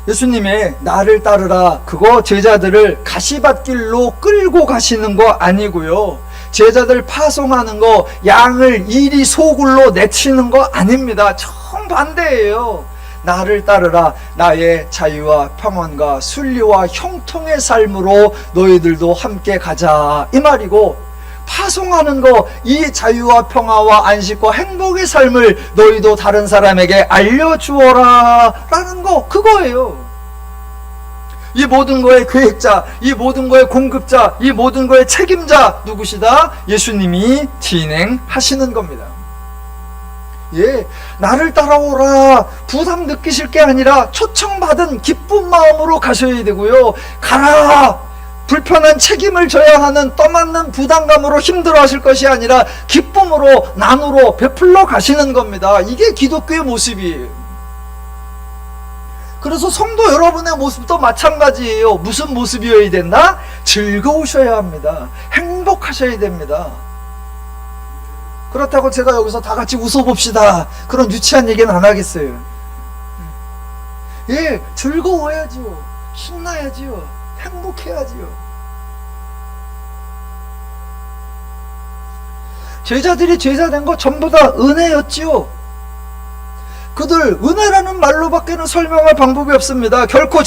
예수님의 나를 따르라, 그거 제자들을 가시밭길로 끌고 가시는 거 아니고요. 제자들 파송하는 거, 양을 이리 소굴로 내치는 거 아닙니다. 정반대예요. 나를 따르라, 나의 자유와 평안과 순리와 형통의 삶으로 너희들도 함께 가자 이 말이고, 파송하는 거, 이 자유와 평화와 안식과 행복의 삶을 너희도 다른 사람에게 알려주어라 라는 거, 그거예요. 이 모든 거의 계획자, 이 모든 거의 공급자, 이 모든 거의 책임자 누구시다? 예수님이 진행하시는 겁니다. 예, 나를 따라오라 부담 느끼실 게 아니라 초청받은 기쁜 마음으로 가셔야 되고요. 가라, 불편한 책임을 져야 하는 떠맡는 부담감으로 힘들어하실 것이 아니라 기쁨으로, 난으로 베풀러 가시는 겁니다. 이게 기독교의 모습이에요. 그래서 성도 여러분의 모습도 마찬가지예요. 무슨 모습이어야 된다? 즐거우셔야 합니다. 행복하셔야 됩니다. 그렇다고 제가 여기서 다 같이 웃어봅시다, 그런 유치한 얘기는 안 하겠어요. 예, 즐거워야지요. 신나야지요. 행복해야지요. 제자들이 제자된 거 전부 다 은혜였지요. 그들 은혜라는 말로밖에는 설명할 방법이 없습니다. 결코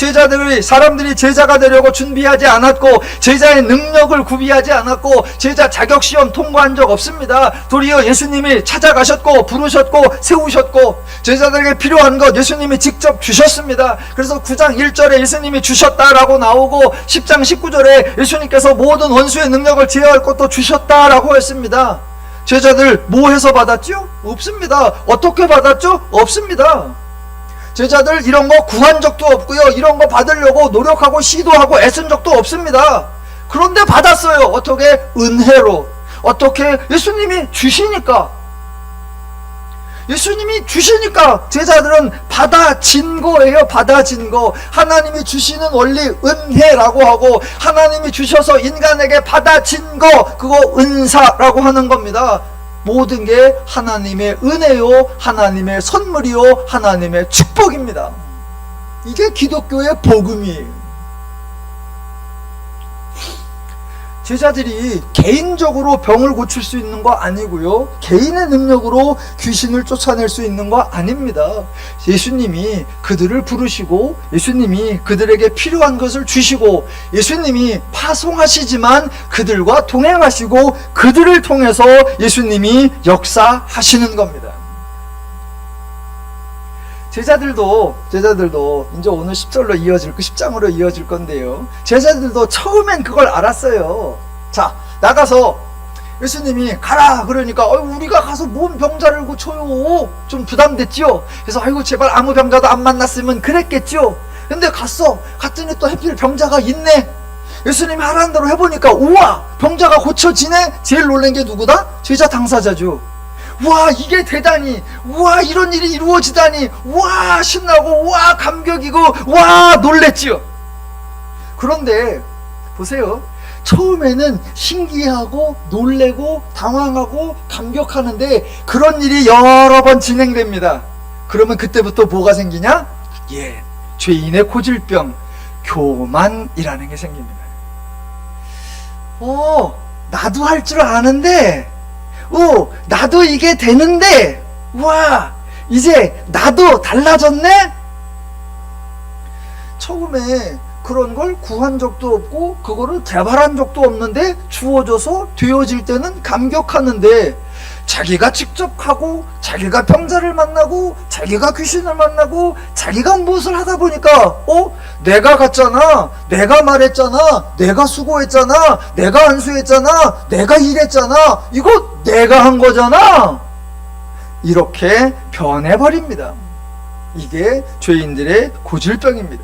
사람들이 제자가 되려고 준비하지 않았고, 제자의 능력을 구비하지 않았고, 제자 자격시험 통과한 적 없습니다. 도리어 예수님이 찾아가셨고 부르셨고 세우셨고, 제자들에게 필요한 것 예수님이 직접 주셨습니다. 그래서 9장 1절에 예수님이 주셨다라고 나오고, 10장 19절에 예수님께서 모든 원수의 능력을 제어할 것도 주셨다라고 했습니다. 제자들 뭐 해서 받았죠? 없습니다. 어떻게 받았죠? 없습니다. 제자들 이런 거 구한 적도 없고요. 이런 거 받으려고 노력하고 시도하고 애쓴 적도 없습니다. 그런데 받았어요. 어떻게? 은혜로. 어떻게? 예수님이 주시니까. 예수님이 주시니까 제자들은 받아진 거예요. 받아진 거. 하나님이 주시는 원리 은혜라고 하고, 하나님이 주셔서 인간에게 받아진 거, 그거 은사라고 하는 겁니다. 모든 게 하나님의 은혜요, 하나님의 선물이요, 하나님의 축복입니다. 이게 기독교의 복음이에요. 제자들이 개인적으로 병을 고칠 수 있는 거 아니고요. 개인의 능력으로 귀신을 쫓아낼 수 있는 거 아닙니다. 예수님이 그들을 부르시고, 예수님이 그들에게 필요한 것을 주시고, 예수님이 파송하시지만 그들과 동행하시고, 그들을 통해서 예수님이 역사하시는 겁니다. 제자들도 이제 오늘 10장으로 이어질 건데요. 제자들도 처음엔 그걸 알았어요. 자, 나가서 예수님이 가라 그러니까 우리가 가서 뭔 병자를 고쳐요? 좀 부담됐죠? 그래서 아이고 제발 아무 병자도 안 만났으면 그랬겠죠? 근데 갔더니 또 하필 병자가 있네. 예수님이 하라는 대로 해보니까 우와, 병자가 고쳐지네. 제일 놀란 게 누구다? 제자 당사자죠. 와, 이게 대단히, 와, 이런 일이 이루어지다니, 와, 신나고, 와, 감격이고, 와, 놀랬지요. 그런데 보세요. 처음에는 신기하고 놀래고 당황하고 감격하는데 그런 일이 여러 번 진행됩니다. 그러면 그때부터 뭐가 생기냐? 예, 죄인의 고질병, 교만이라는 게 생깁니다. 나도 할 줄 아는데, 나도 이게 되는데, 와, 이제 나도 달라졌네? 처음에 그런 걸 구한 적도 없고 그거를 개발한 적도 없는데 주어져서 되어질 때는 감격하는데, 자기가 직접 가고 자기가 병자를 만나고 자기가 귀신을 만나고 자기가 무엇을 하다 보니까 내가 갔잖아, 내가 말했잖아, 내가 수고했잖아, 내가 안수했잖아, 내가 일했잖아, 이거 내가 한 거잖아, 이렇게 변해버립니다. 이게 죄인들의 고질병입니다.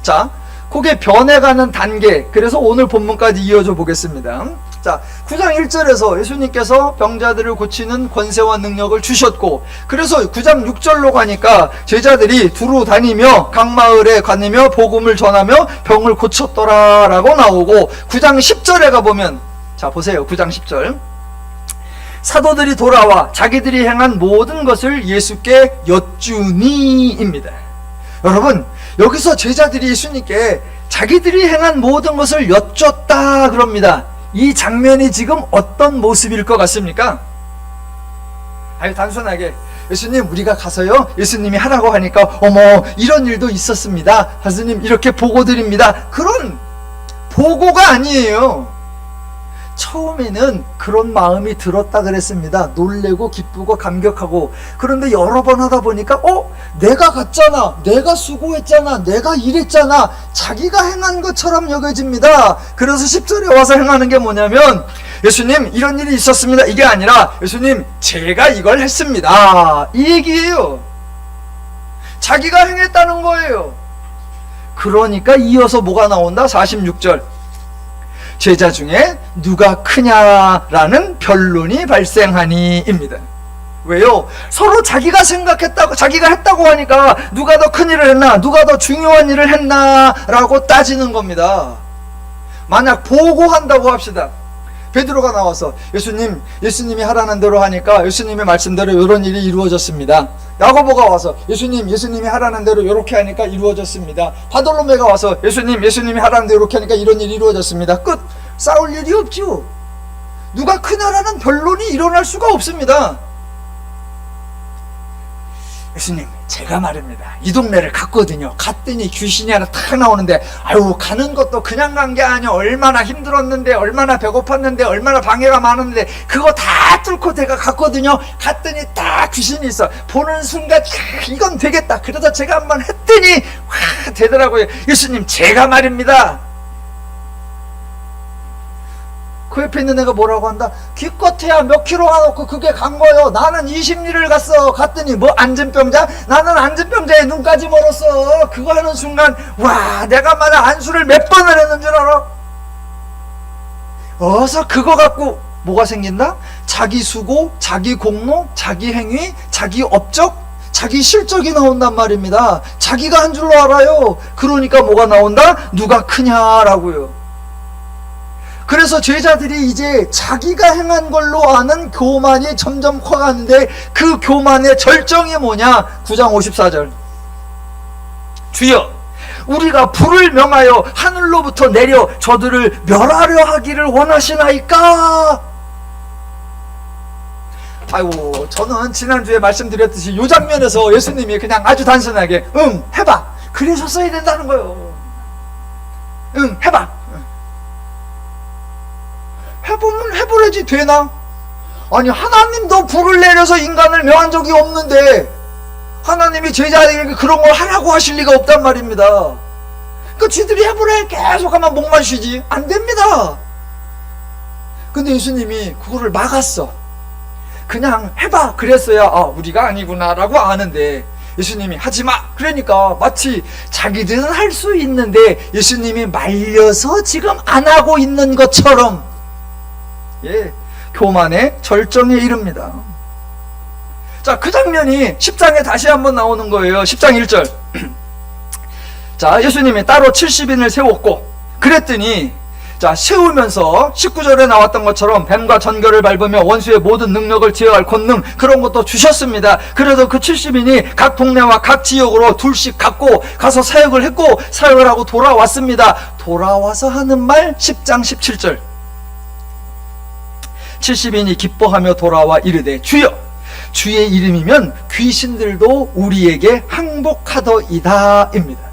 자, 그게 변해가는 단계, 그래서 오늘 본문까지 이어져 보겠습니다. 자, 9장 1절에서 예수님께서 병자들을 고치는 권세와 능력을 주셨고, 그래서 9장 6절로 가니까 제자들이 두루 다니며 각 마을에 다니며 복음을 전하며 병을 고쳤더라 라고 나오고, 9장 10절에 가보면, 자 보세요, 9장 10절, 사도들이 돌아와 자기들이 행한 모든 것을 예수께 여쭈니입니다. 여러분, 여기서 제자들이 예수님께 자기들이 행한 모든 것을 여쭙다 그럽니다. 이 장면이 지금 어떤 모습일 것 같습니까? 아유, 단순하게 예수님, 우리가 가서요, 예수님이 하라고 하니까 어머 이런 일도 있었습니다, 예수님 이렇게 보고 드립니다, 그런 보고가 아니에요. 처음에는 그런 마음이 들었다 그랬습니다. 놀래고 기쁘고 감격하고. 그런데 여러 번 하다 보니까 내가 갔잖아, 내가 수고했잖아, 내가 일했잖아, 자기가 행한 것처럼 여겨집니다. 그래서 10절에 와서 행하는 게 뭐냐면, 예수님 이런 일이 있었습니다, 이게 아니라 예수님 제가 이걸 했습니다, 이 얘기예요. 자기가 행했다는 거예요. 그러니까 이어서 뭐가 나온다? 46절, 제자 중에 누가 크냐라는 변론이 발생하니입니다. 왜요? 서로 자기가 생각했다고, 자기가 했다고 하니까 누가 더 큰 일을 했나, 누가 더 중요한 일을 했나 라고 따지는 겁니다. 만약 보고한다고 합시다. 베드로가 나와서 예수님이 하라는 대로 하니까 예수님의 말씀대로 이런 일이 이루어졌습니다. 야고보가 와서 예수님이 하라는 대로 이렇게 하니까 이루어졌습니다. 바돌로메가 와서 예수님이 하라는 대로 이렇게 하니까 이런 일이 이루어졌습니다. 끝. 싸울 일이 없죠. 누가 크냐라는 변론이 일어날 수가 없습니다. 예수님, 제가 말입니다, 이 동네를 갔거든요. 갔더니 귀신이 하나 탁 나오는데, 아유, 가는 것도 그냥 간 게 아니야. 얼마나 힘들었는데, 얼마나 배고팠는데, 얼마나 방해가 많았는데, 그거 다 뚫고 제가 갔거든요. 갔더니 딱 귀신이 있어. 보는 순간 이건 되겠다. 그러다 제가 한번 했더니 와, 되더라고요. 예수님, 제가 말입니다. 그 옆에 있는 애가 뭐라고 한다? 기껏해야 몇 킬로 가놓고 그게 간 거요. 나는 20리를 갔어. 갔더니 뭐 안진병자? 나는 안진병자의 눈까지 멀었어. 그거 하는 순간 와, 내가 만약 안수를 몇 번을 했는 줄 알아? 어서 그거 갖고 뭐가 생긴다? 자기 수고, 자기 공로, 자기 행위, 자기 업적, 자기 실적이 나온단 말입니다. 자기가 한 줄로 알아요. 그러니까 뭐가 나온다? 누가 크냐라고요. 그래서 제자들이 이제 자기가 행한 걸로 아는 교만이 점점 커가는데, 그 교만의 절정이 뭐냐? 9장 54절, 주여 우리가 불을 명하여 하늘로부터 내려 저들을 멸하려 하기를 원하시나이까? 아이고, 저는 지난주에 말씀드렸듯이 이 장면에서 예수님이 그냥 아주 단순하게 해봐, 그러셨어야 된다는 거예요. 해봐. 해보면 해보래지 되나? 아니, 하나님도 불을 내려서 인간을 멸한 적이 없는데 하나님이 제자들에게 그런 걸 하라고 하실 리가 없단 말입니다. 그 쥐들이 해보래 계속 하면 목만 쉬지 안 됩니다. 근데 예수님이 그거를 막았어. 그냥 해봐 그랬어야 우리가 아니구나 라고 아는데, 예수님이 하지마 그러니까 마치 자기들은 할 수 있는데 예수님이 말려서 지금 안 하고 있는 것처럼, 교만의 절정에 이릅니다. 자, 그 장면이 10장에 다시 한번 나오는 거예요. 10장 1절. 자, 예수님이 따로 70인을 세웠고, 그랬더니 자, 세우면서 19절에 나왔던 것처럼 뱀과 전결을 밟으며 원수의 모든 능력을 제어할 권능, 그런 것도 주셨습니다. 그래서 그 70인이 각 동네와 각 지역으로 둘씩 갖고 가서 사역을 했고, 사역을 하고 돌아왔습니다. 돌아와서 하는 말 10장 17절, 70인이 기뻐하며 돌아와 이르되 주여 주의 이름이면 귀신들도 우리에게 항복하더이다 입니다.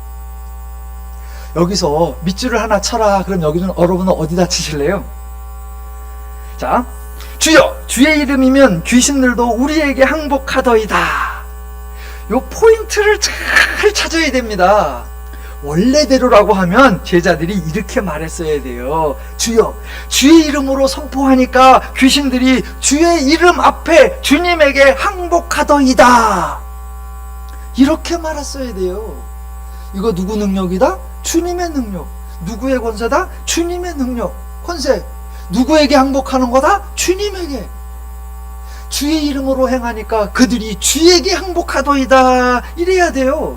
여기서 밑줄을 하나 쳐라. 그럼 여러분은 어디다 치실래요? 자, 주여 주의 이름이면 귀신들도 우리에게 항복하더이다. 요 포인트를 잘 찾아야 됩니다. 원래대로라고 하면 제자들이 이렇게 말했어야 돼요. 주여 주의 이름으로 선포하니까 귀신들이 주의 이름 앞에 주님에게 항복하더이다. 이렇게 말했어야 돼요. 이거 누구 능력이다? 주님의 능력. 누구의 권세다? 주님의 능력, 권세. 누구에게 항복하는 거다? 주님에게. 주의 이름으로 행하니까 그들이 주에게 항복하더이다. 이래야 돼요.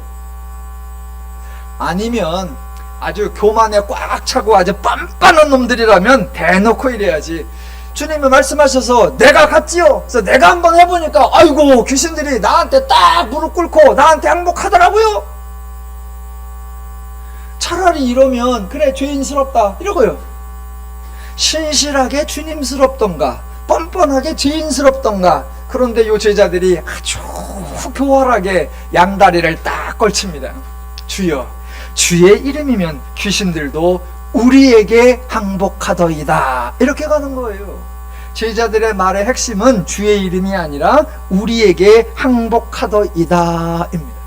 아니면 아주 교만에 꽉 차고 아주 빤빤한 놈들이라면 대놓고 이래야지. 주님이 말씀하셔서 내가 갔지요. 그래서 내가 한번 해보니까 아이고 귀신들이 나한테 딱 무릎 꿇고 나한테 항복하더라고요. 차라리 이러면 그래 죄인스럽다 이러고요. 신실하게 주님스럽던가 뻔뻔하게 죄인스럽던가. 그런데 요 제자들이 아주 교활하게 양다리를 딱 걸칩니다. 주여 주의 이름이면 귀신들도 우리에게 항복하더이다. 이렇게 가는 거예요. 제자들의 말의 핵심은 주의 이름이 아니라 우리에게 항복하더이다 입니다.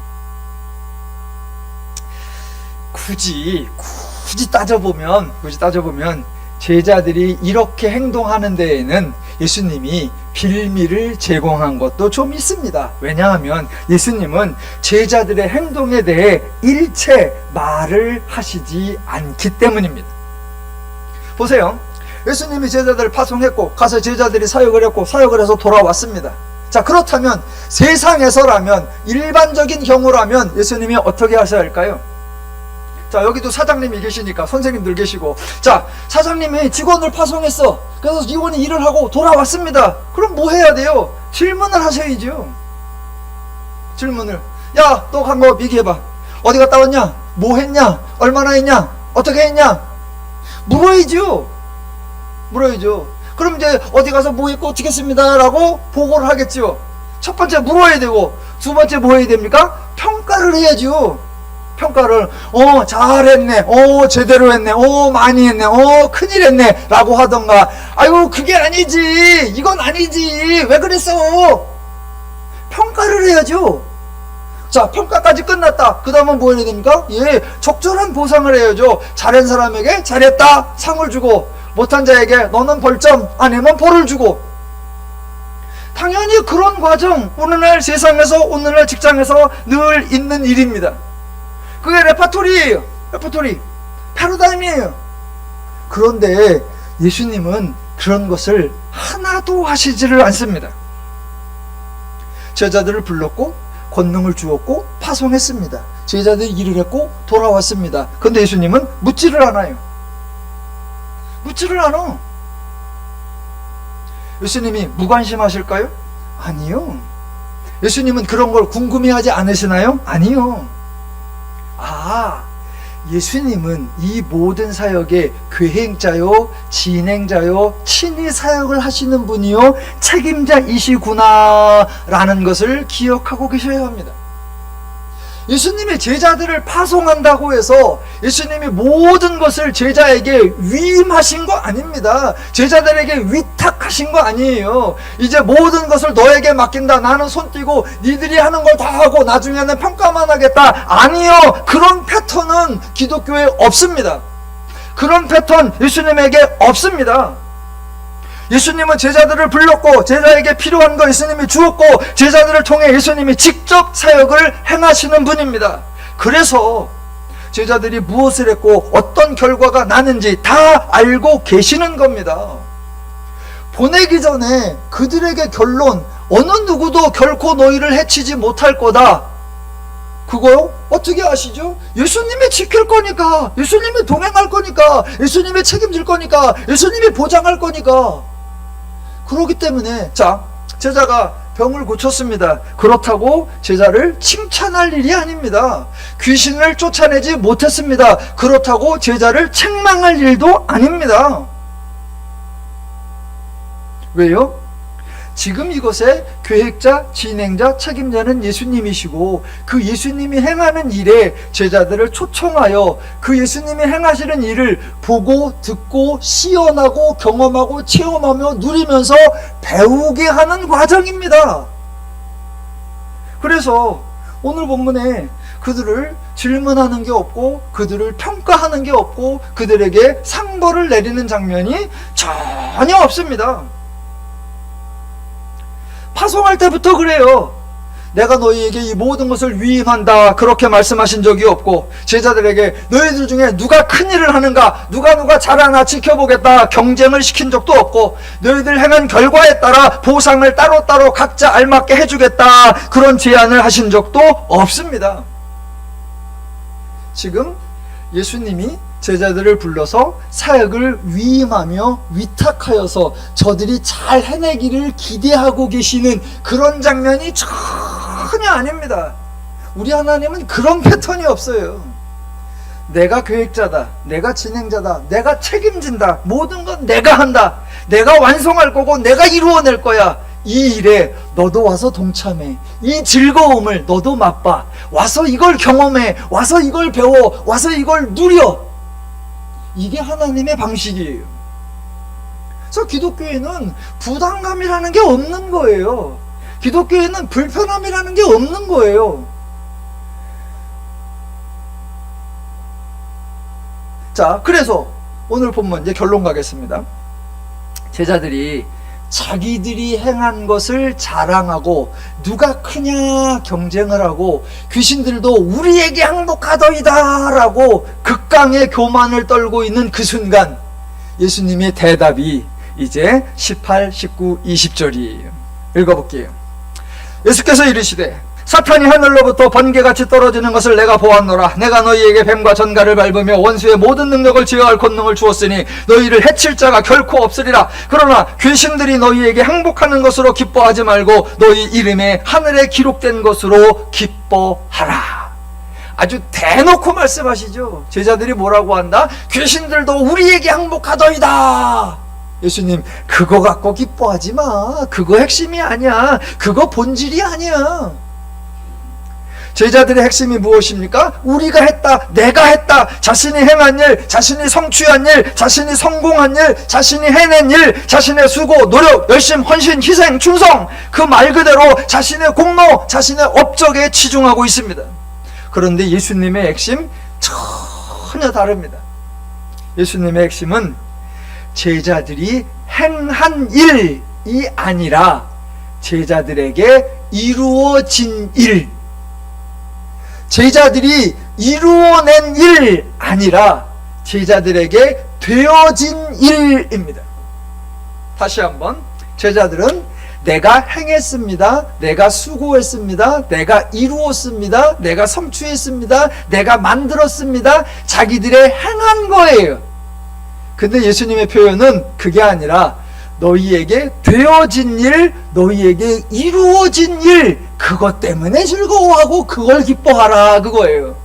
굳이 따져보면 제자들이 이렇게 행동하는 데에는 예수님이 빌미를 제공한 것도 좀 있습니다. 왜냐하면 예수님은 제자들의 행동에 대해 일체 말을 하시지 않기 때문입니다. 보세요. 예수님이 제자들을 파송했고 가서 제자들이 사역을 했고 사역을 해서 돌아왔습니다. 자, 그렇다면 세상에서라면 일반적인 경우라면 예수님이 어떻게 하셔야 할까요? 자, 여기도 사장님이 계시니까 선생님들 계시고, 자, 사장님이 직원을 파송했어. 그래서 직원이 일을 하고 돌아왔습니다. 그럼 뭐 해야 돼요? 질문을 하셔야죠. 질문을. 야, 너 간 거 얘기해봐. 어디 갔다 왔냐? 뭐 했냐? 얼마나 했냐? 어떻게 했냐? 물어야죠. 그럼 이제 어디 가서 뭐 했고 어떻게 했습니다 라고 보고를 하겠죠. 첫 번째 물어야 되고, 두 번째 뭐 해야 됩니까? 평가를 해야죠. 평가를 잘했네, 제대로 했네, 많이 했네, 큰일 했네 라고 하던가. 아이고 그게 아니지, 이건 아니지, 왜 그랬어? 평가를 해야죠. 자, 평가까지 끝났다. 그 다음은 뭐 해야 됩니까? 적절한 보상을 해야죠. 잘한 사람에게 잘했다 상을 주고, 못한 자에게 너는 벌점 아니면 벌을 주고. 당연히 그런 과정 오늘날 세상에서, 오늘날 직장에서 늘 있는 일입니다. 그게 레파토리예요. 패러다임이에요. 그런데 예수님은 그런 것을 하나도 하시지를 않습니다. 제자들을 불렀고 권능을 주었고 파송했습니다. 제자들이 일을 했고 돌아왔습니다. 그런데 예수님은 묻지를 않아요. 예수님이 무관심하실까요? 아니요. 예수님은 그런 걸 궁금해하지 않으시나요? 아니요. 예수님은 이 모든 사역의 계획자요, 진행자요, 친히 사역을 하시는 분이요, 책임자이시구나 라는 것을 기억하고 계셔야 합니다. 예수님이 제자들을 파송한다고 해서 예수님이 모든 것을 제자에게 위임하신 거 아닙니다. 제자들에게 위탁하신 거 아니에요. 이제 모든 것을 너에게 맡긴다. 나는 손 떼고 니들이 하는 걸 다 하고 나중에는 평가만 하겠다. 아니요. 그런 패턴은 기독교에 없습니다. 그런 패턴 예수님에게 없습니다. 예수님은 제자들을 불렀고 제자에게 필요한 거 예수님이 주었고 제자들을 통해 예수님이 직접 사역을 행하시는 분입니다. 그래서 제자들이 무엇을 했고 어떤 결과가 나는지 다 알고 계시는 겁니다. 보내기 전에 그들에게 결론, 어느 누구도 결코 너희를 해치지 못할 거다. 그거요? 어떻게 아시죠? 예수님이 지킬 거니까, 예수님이 동행할 거니까, 예수님이 책임질 거니까, 예수님이 보장할 거니까. 그렇기 때문에 자, 제자가 병을 고쳤습니다. 그렇다고 제자를 칭찬할 일이 아닙니다. 귀신을 쫓아내지 못했습니다. 그렇다고 제자를 책망할 일도 아닙니다. 왜요? 지금 이것의 계획자, 진행자, 책임자는 예수님이시고 그 예수님이 행하는 일에 제자들을 초청하여 그 예수님이 행하시는 일을 보고 듣고 시연하고 경험하고 체험하며 누리면서 배우게 하는 과정입니다. 그래서 오늘 본문에 그들을 질문하는 게 없고 그들을 평가하는 게 없고 그들에게 상벌을 내리는 장면이 전혀 없습니다. 파송할 때부터 그래요. 내가 너희에게 이 모든 것을 위임한다 그렇게 말씀하신 적이 없고 제자들에게 너희들 중에 누가 큰 일을 하는가 누가 잘하나 지켜보겠다 경쟁을 시킨 적도 없고 너희들 행한 결과에 따라 보상을 따로따로 각자 알맞게 해주겠다 그런 제안을 하신 적도 없습니다. 지금 예수님이 제자들을 불러서 사역을 위임하며 위탁하여서 저들이 잘 해내기를 기대하고 계시는 그런 장면이 전혀 아닙니다. 우리 하나님은 그런 패턴이 없어요. 내가 계획자다, 내가 진행자다, 내가 책임진다, 모든 건 내가 한다, 내가 완성할 거고 내가 이루어낼 거야. 이 일에 너도 와서 동참해. 이 즐거움을 너도 맛봐. 와서 이걸 경험해. 와서 이걸 배워. 와서 이걸 누려. 이게 하나님의 방식이에요. 그래서 기독교에는 부담감이라는 게 없는 거예요. 기독교에는 불편함이라는 게 없는 거예요. 자, 그래서 오늘 본문 이제 결론 가겠습니다. 제자들이 자기들이 행한 것을 자랑하고 누가 크냐 경쟁을 하고 귀신들도 우리에게 항복하더이다 라고 극강의 교만을 떨고 있는 그 순간 예수님의 대답이 이제 18, 19, 20절이에요. 읽어볼게요. 예수께서 이르시되 사탄이 하늘로부터 번개같이 떨어지는 것을 내가 보았노라. 내가 너희에게 뱀과 전갈을 밟으며 원수의 모든 능력을 제어할 권능을 주었으니 너희를 해칠 자가 결코 없으리라. 그러나 귀신들이 너희에게 항복하는 것으로 기뻐하지 말고 너희 이름에 하늘에 기록된 것으로 기뻐하라. 아주 대놓고 말씀하시죠. 제자들이 뭐라고 한다? 귀신들도 우리에게 항복하더이다. 예수님, 그거 갖고 기뻐하지 마. 그거 핵심이 아니야. 그거 본질이 아니야. 제자들의 핵심이 무엇입니까? 우리가 했다, 내가 했다, 자신이 행한 일, 자신이 성취한 일, 자신이 성공한 일, 자신이 해낸 일, 자신의 수고, 노력, 열심, 헌신, 희생, 충성, 그 말 그대로 자신의 공로, 자신의 업적에 치중하고 있습니다. 그런데 예수님의 핵심 전혀 다릅니다. 예수님의 핵심은 제자들이 행한 일이 아니라 제자들에게 이루어진 일, 제자들이 이루어낸 일 아니라 제자들에게 되어진 일입니다. 다시 한번, 제자들은 내가 행했습니다, 내가 수고했습니다, 내가 이루었습니다, 내가 성취했습니다, 내가 만들었습니다, 자기들의 행한 거예요. 근데 예수님의 표현은 그게 아니라 너희에게 되어진 일, 너희에게 이루어진 일, 그것 때문에 즐거워하고 그걸 기뻐하라, 그거예요.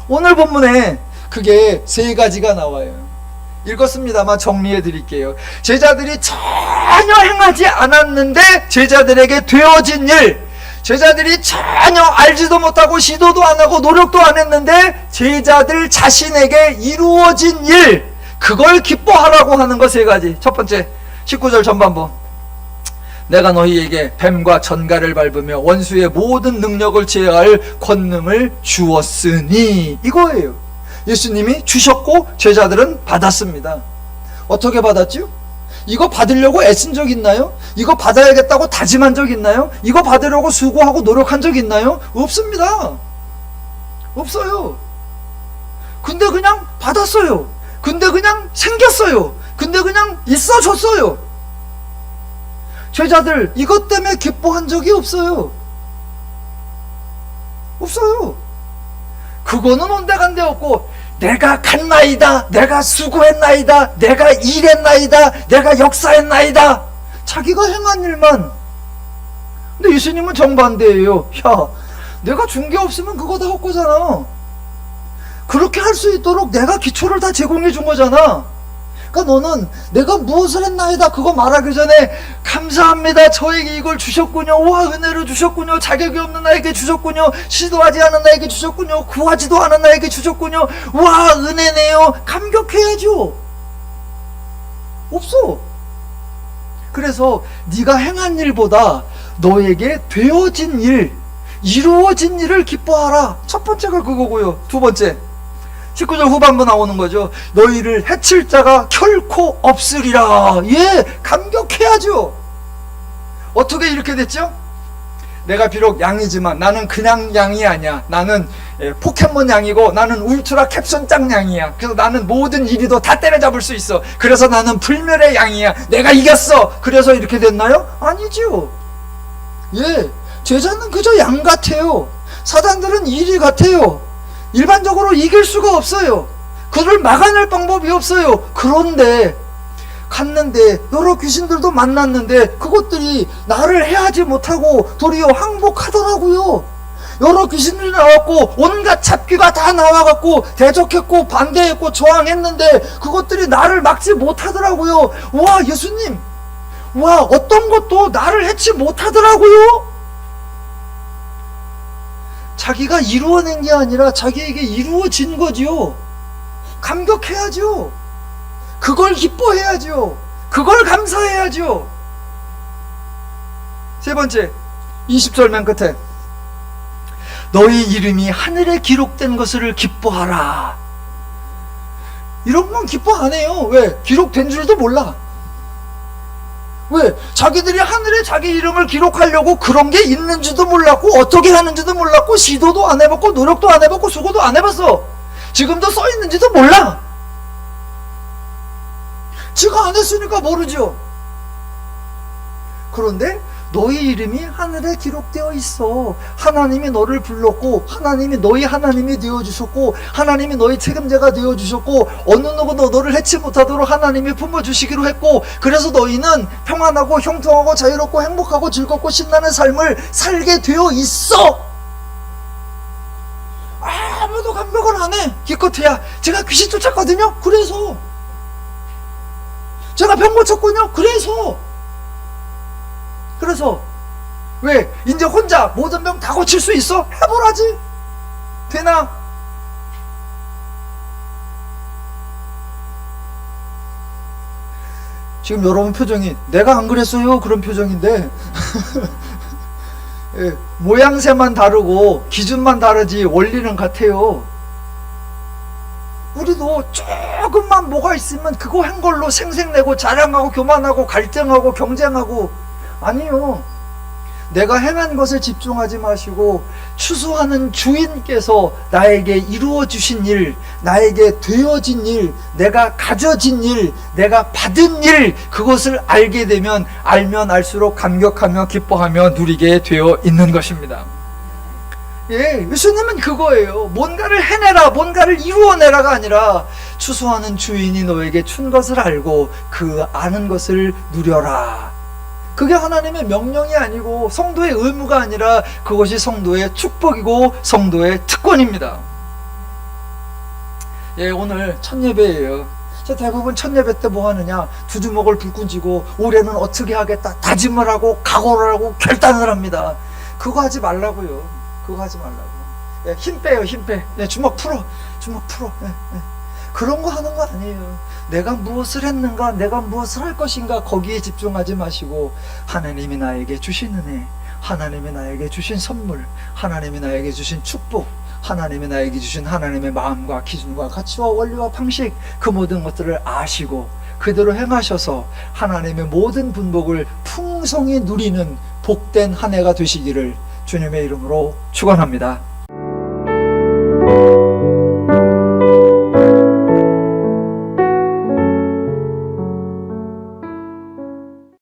오늘 본문에 그게 세 가지가 나와요. 읽었습니다만 정리해 드릴게요. 제자들이 전혀 행하지 않았는데 제자들에게 되어진 일, 제자들이 전혀 알지도 못하고 시도도 안 하고 노력도 안 했는데 제자들 자신에게 이루어진 일, 그걸 기뻐하라고 하는 거 세 가지. 첫 번째, 19절 전반부. 내가 너희에게 뱀과 전갈을 밟으며 원수의 모든 능력을 제어할 권능을 주었으니, 이거예요. 예수님이 주셨고 제자들은 받았습니다. 어떻게 받았죠? 이거 받으려고 애쓴 적 있나요? 이거 받아야겠다고 다짐한 적 있나요? 이거 받으려고 수고하고 노력한 적 있나요? 없습니다. 없어요. 근데 그냥 받았어요. 근데 그냥 생겼어요. 근데 그냥 있어졌어요. 제자들 이것 때문에 기뻐한 적이 없어요. 없어요. 그거는 온데간데 없고, 내가 갔나이다, 내가 수고했나이다, 내가 일했나이다, 내가 역사했나이다, 자기가 행한 일만. 근데 예수님은 정반대예요. 야, 내가 준 게 없으면 그거 다 헛거잖아. 그렇게 할 수 있도록 내가 기초를 다 제공해 준 거잖아. 그러니까 너는 내가 무엇을 했나이다 그거 말하기 전에 감사합니다. 저에게 이걸 주셨군요. 와, 은혜로 주셨군요. 자격이 없는 나에게 주셨군요. 시도하지 않은 나에게 주셨군요. 구하지도 않은 나에게 주셨군요. 와, 은혜네요. 감격해야죠. 없어. 그래서 네가 행한 일보다 너에게 되어진 일, 이루어진 일을 기뻐하라. 첫 번째가 그거고요. 두 번째, 19절 후반부 나오는 거죠. 너희를 해칠 자가 결코 없으리라. 예, 감격해야죠. 어떻게 이렇게 됐죠? 내가 비록 양이지만 나는 그냥 양이 아니야. 나는 포켓몬 양이고 나는 울트라 캡션 짱 양이야. 그래서 나는 모든 이리도 다 때려잡을 수 있어. 그래서 나는 불멸의 양이야. 내가 이겼어. 그래서 이렇게 됐나요? 아니죠. 예, 제자는 그저 양 같아요. 사단들은 이리 같아요. 일반적으로 이길 수가 없어요. 그를 막아낼 방법이 없어요. 그런데 갔는데 여러 귀신들도 만났는데 그것들이 나를 해하지 못하고 도리어 항복하더라고요. 여러 귀신들이 나왔고 온갖 잡귀가 다 나와갖고 대적했고 반대했고 저항했는데 그것들이 나를 막지 못하더라고요. 와, 예수님, 와, 어떤 것도 나를 해치 못하더라고요. 자기가 이루어낸 게 아니라 자기에게 이루어진 거지요. 감격해야죠. 그걸 기뻐해야죠. 그걸 감사해야죠. 세 번째, 20절 맨 끝에 너희 이름이 하늘에 기록된 것을 기뻐하라. 이런 건 기뻐 안 해요. 왜? 기록된 줄도 몰라. 왜? 자기들이 하늘에 자기 이름을 기록하려고 그런 게 있는지도 몰랐고 어떻게 하는지도 몰랐고 시도도 안 해봤고 노력도 안 해봤고 수고도 안 해봤어. 지금도 써 있는지도 몰라. 지가 안 했으니까 모르죠. 그런데 너희 이름이 하늘에 기록되어 있어. 하나님이 너를 불렀고 하나님이 너희 하나님이 되어주셨고 하나님이 너희 책임자가 되어주셨고 어느 누구도 너를 해치 못하도록 하나님이 품어주시기로 했고 그래서 너희는 평안하고 형통하고 자유롭고 행복하고 즐겁고 신나는 삶을 살게 되어 있어. 아무도 감격을 안 해. 기껏해야 제가 귀신 쫓았거든요. 그래서 제가 병 고쳤군요. 그래서 왜? 이제 혼자 모든 병 다 고칠 수 있어? 해보라지. 되나? 지금 여러분 표정이 내가 안 그랬어요 그런 표정인데 예, 모양새만 다르고 기준만 다르지 원리는 같아요. 우리도 조금만 뭐가 있으면 그거 한 걸로 생색내고 자랑하고 교만하고 갈등하고 경쟁하고. 아니요. 내가 행한 것에 집중하지 마시고 추수하는 주인께서 나에게 이루어 주신 일, 나에게 되어진 일, 내가 가져진 일, 내가 받은 일, 그것을 알게 되면 알면 알수록 감격하며 기뻐하며 누리게 되어 있는 것입니다. 예, 예수님은 그거예요. 뭔가를 해내라, 뭔가를 이루어내라가 아니라 추수하는 주인이 너에게 준 것을 알고 그 아는 것을 누려라. 그게 하나님의 명령이 아니고 성도의 의무가 아니라 그것이 성도의 축복이고 성도의 특권입니다. 예, 오늘 첫 예배예요. 대부분 첫 예배 때 뭐 하느냐? 두 주먹을 불끈 쥐고 올해는 어떻게 하겠다 다짐을 하고 각오를 하고 결단을 합니다. 그거 하지 말라고요. 그거 하지 말라고. 예, 힘 빼요, 힘 빼. 예, 주먹 풀어. 예, 예. 그런 거 하는 거 아니에요. 내가 무엇을 했는가, 내가 무엇을 할 것인가, 거기에 집중하지 마시고 하나님이 나에게 주신 은혜, 하나님이 나에게 주신 선물, 하나님이 나에게 주신 축복, 하나님이 나에게 주신 하나님의 마음과 기준과 가치와 원리와 방식, 그 모든 것들을 아시고 그대로 행하셔서 하나님의 모든 분복을 풍성히 누리는 복된 한 해가 되시기를 주님의 이름으로 축원합니다.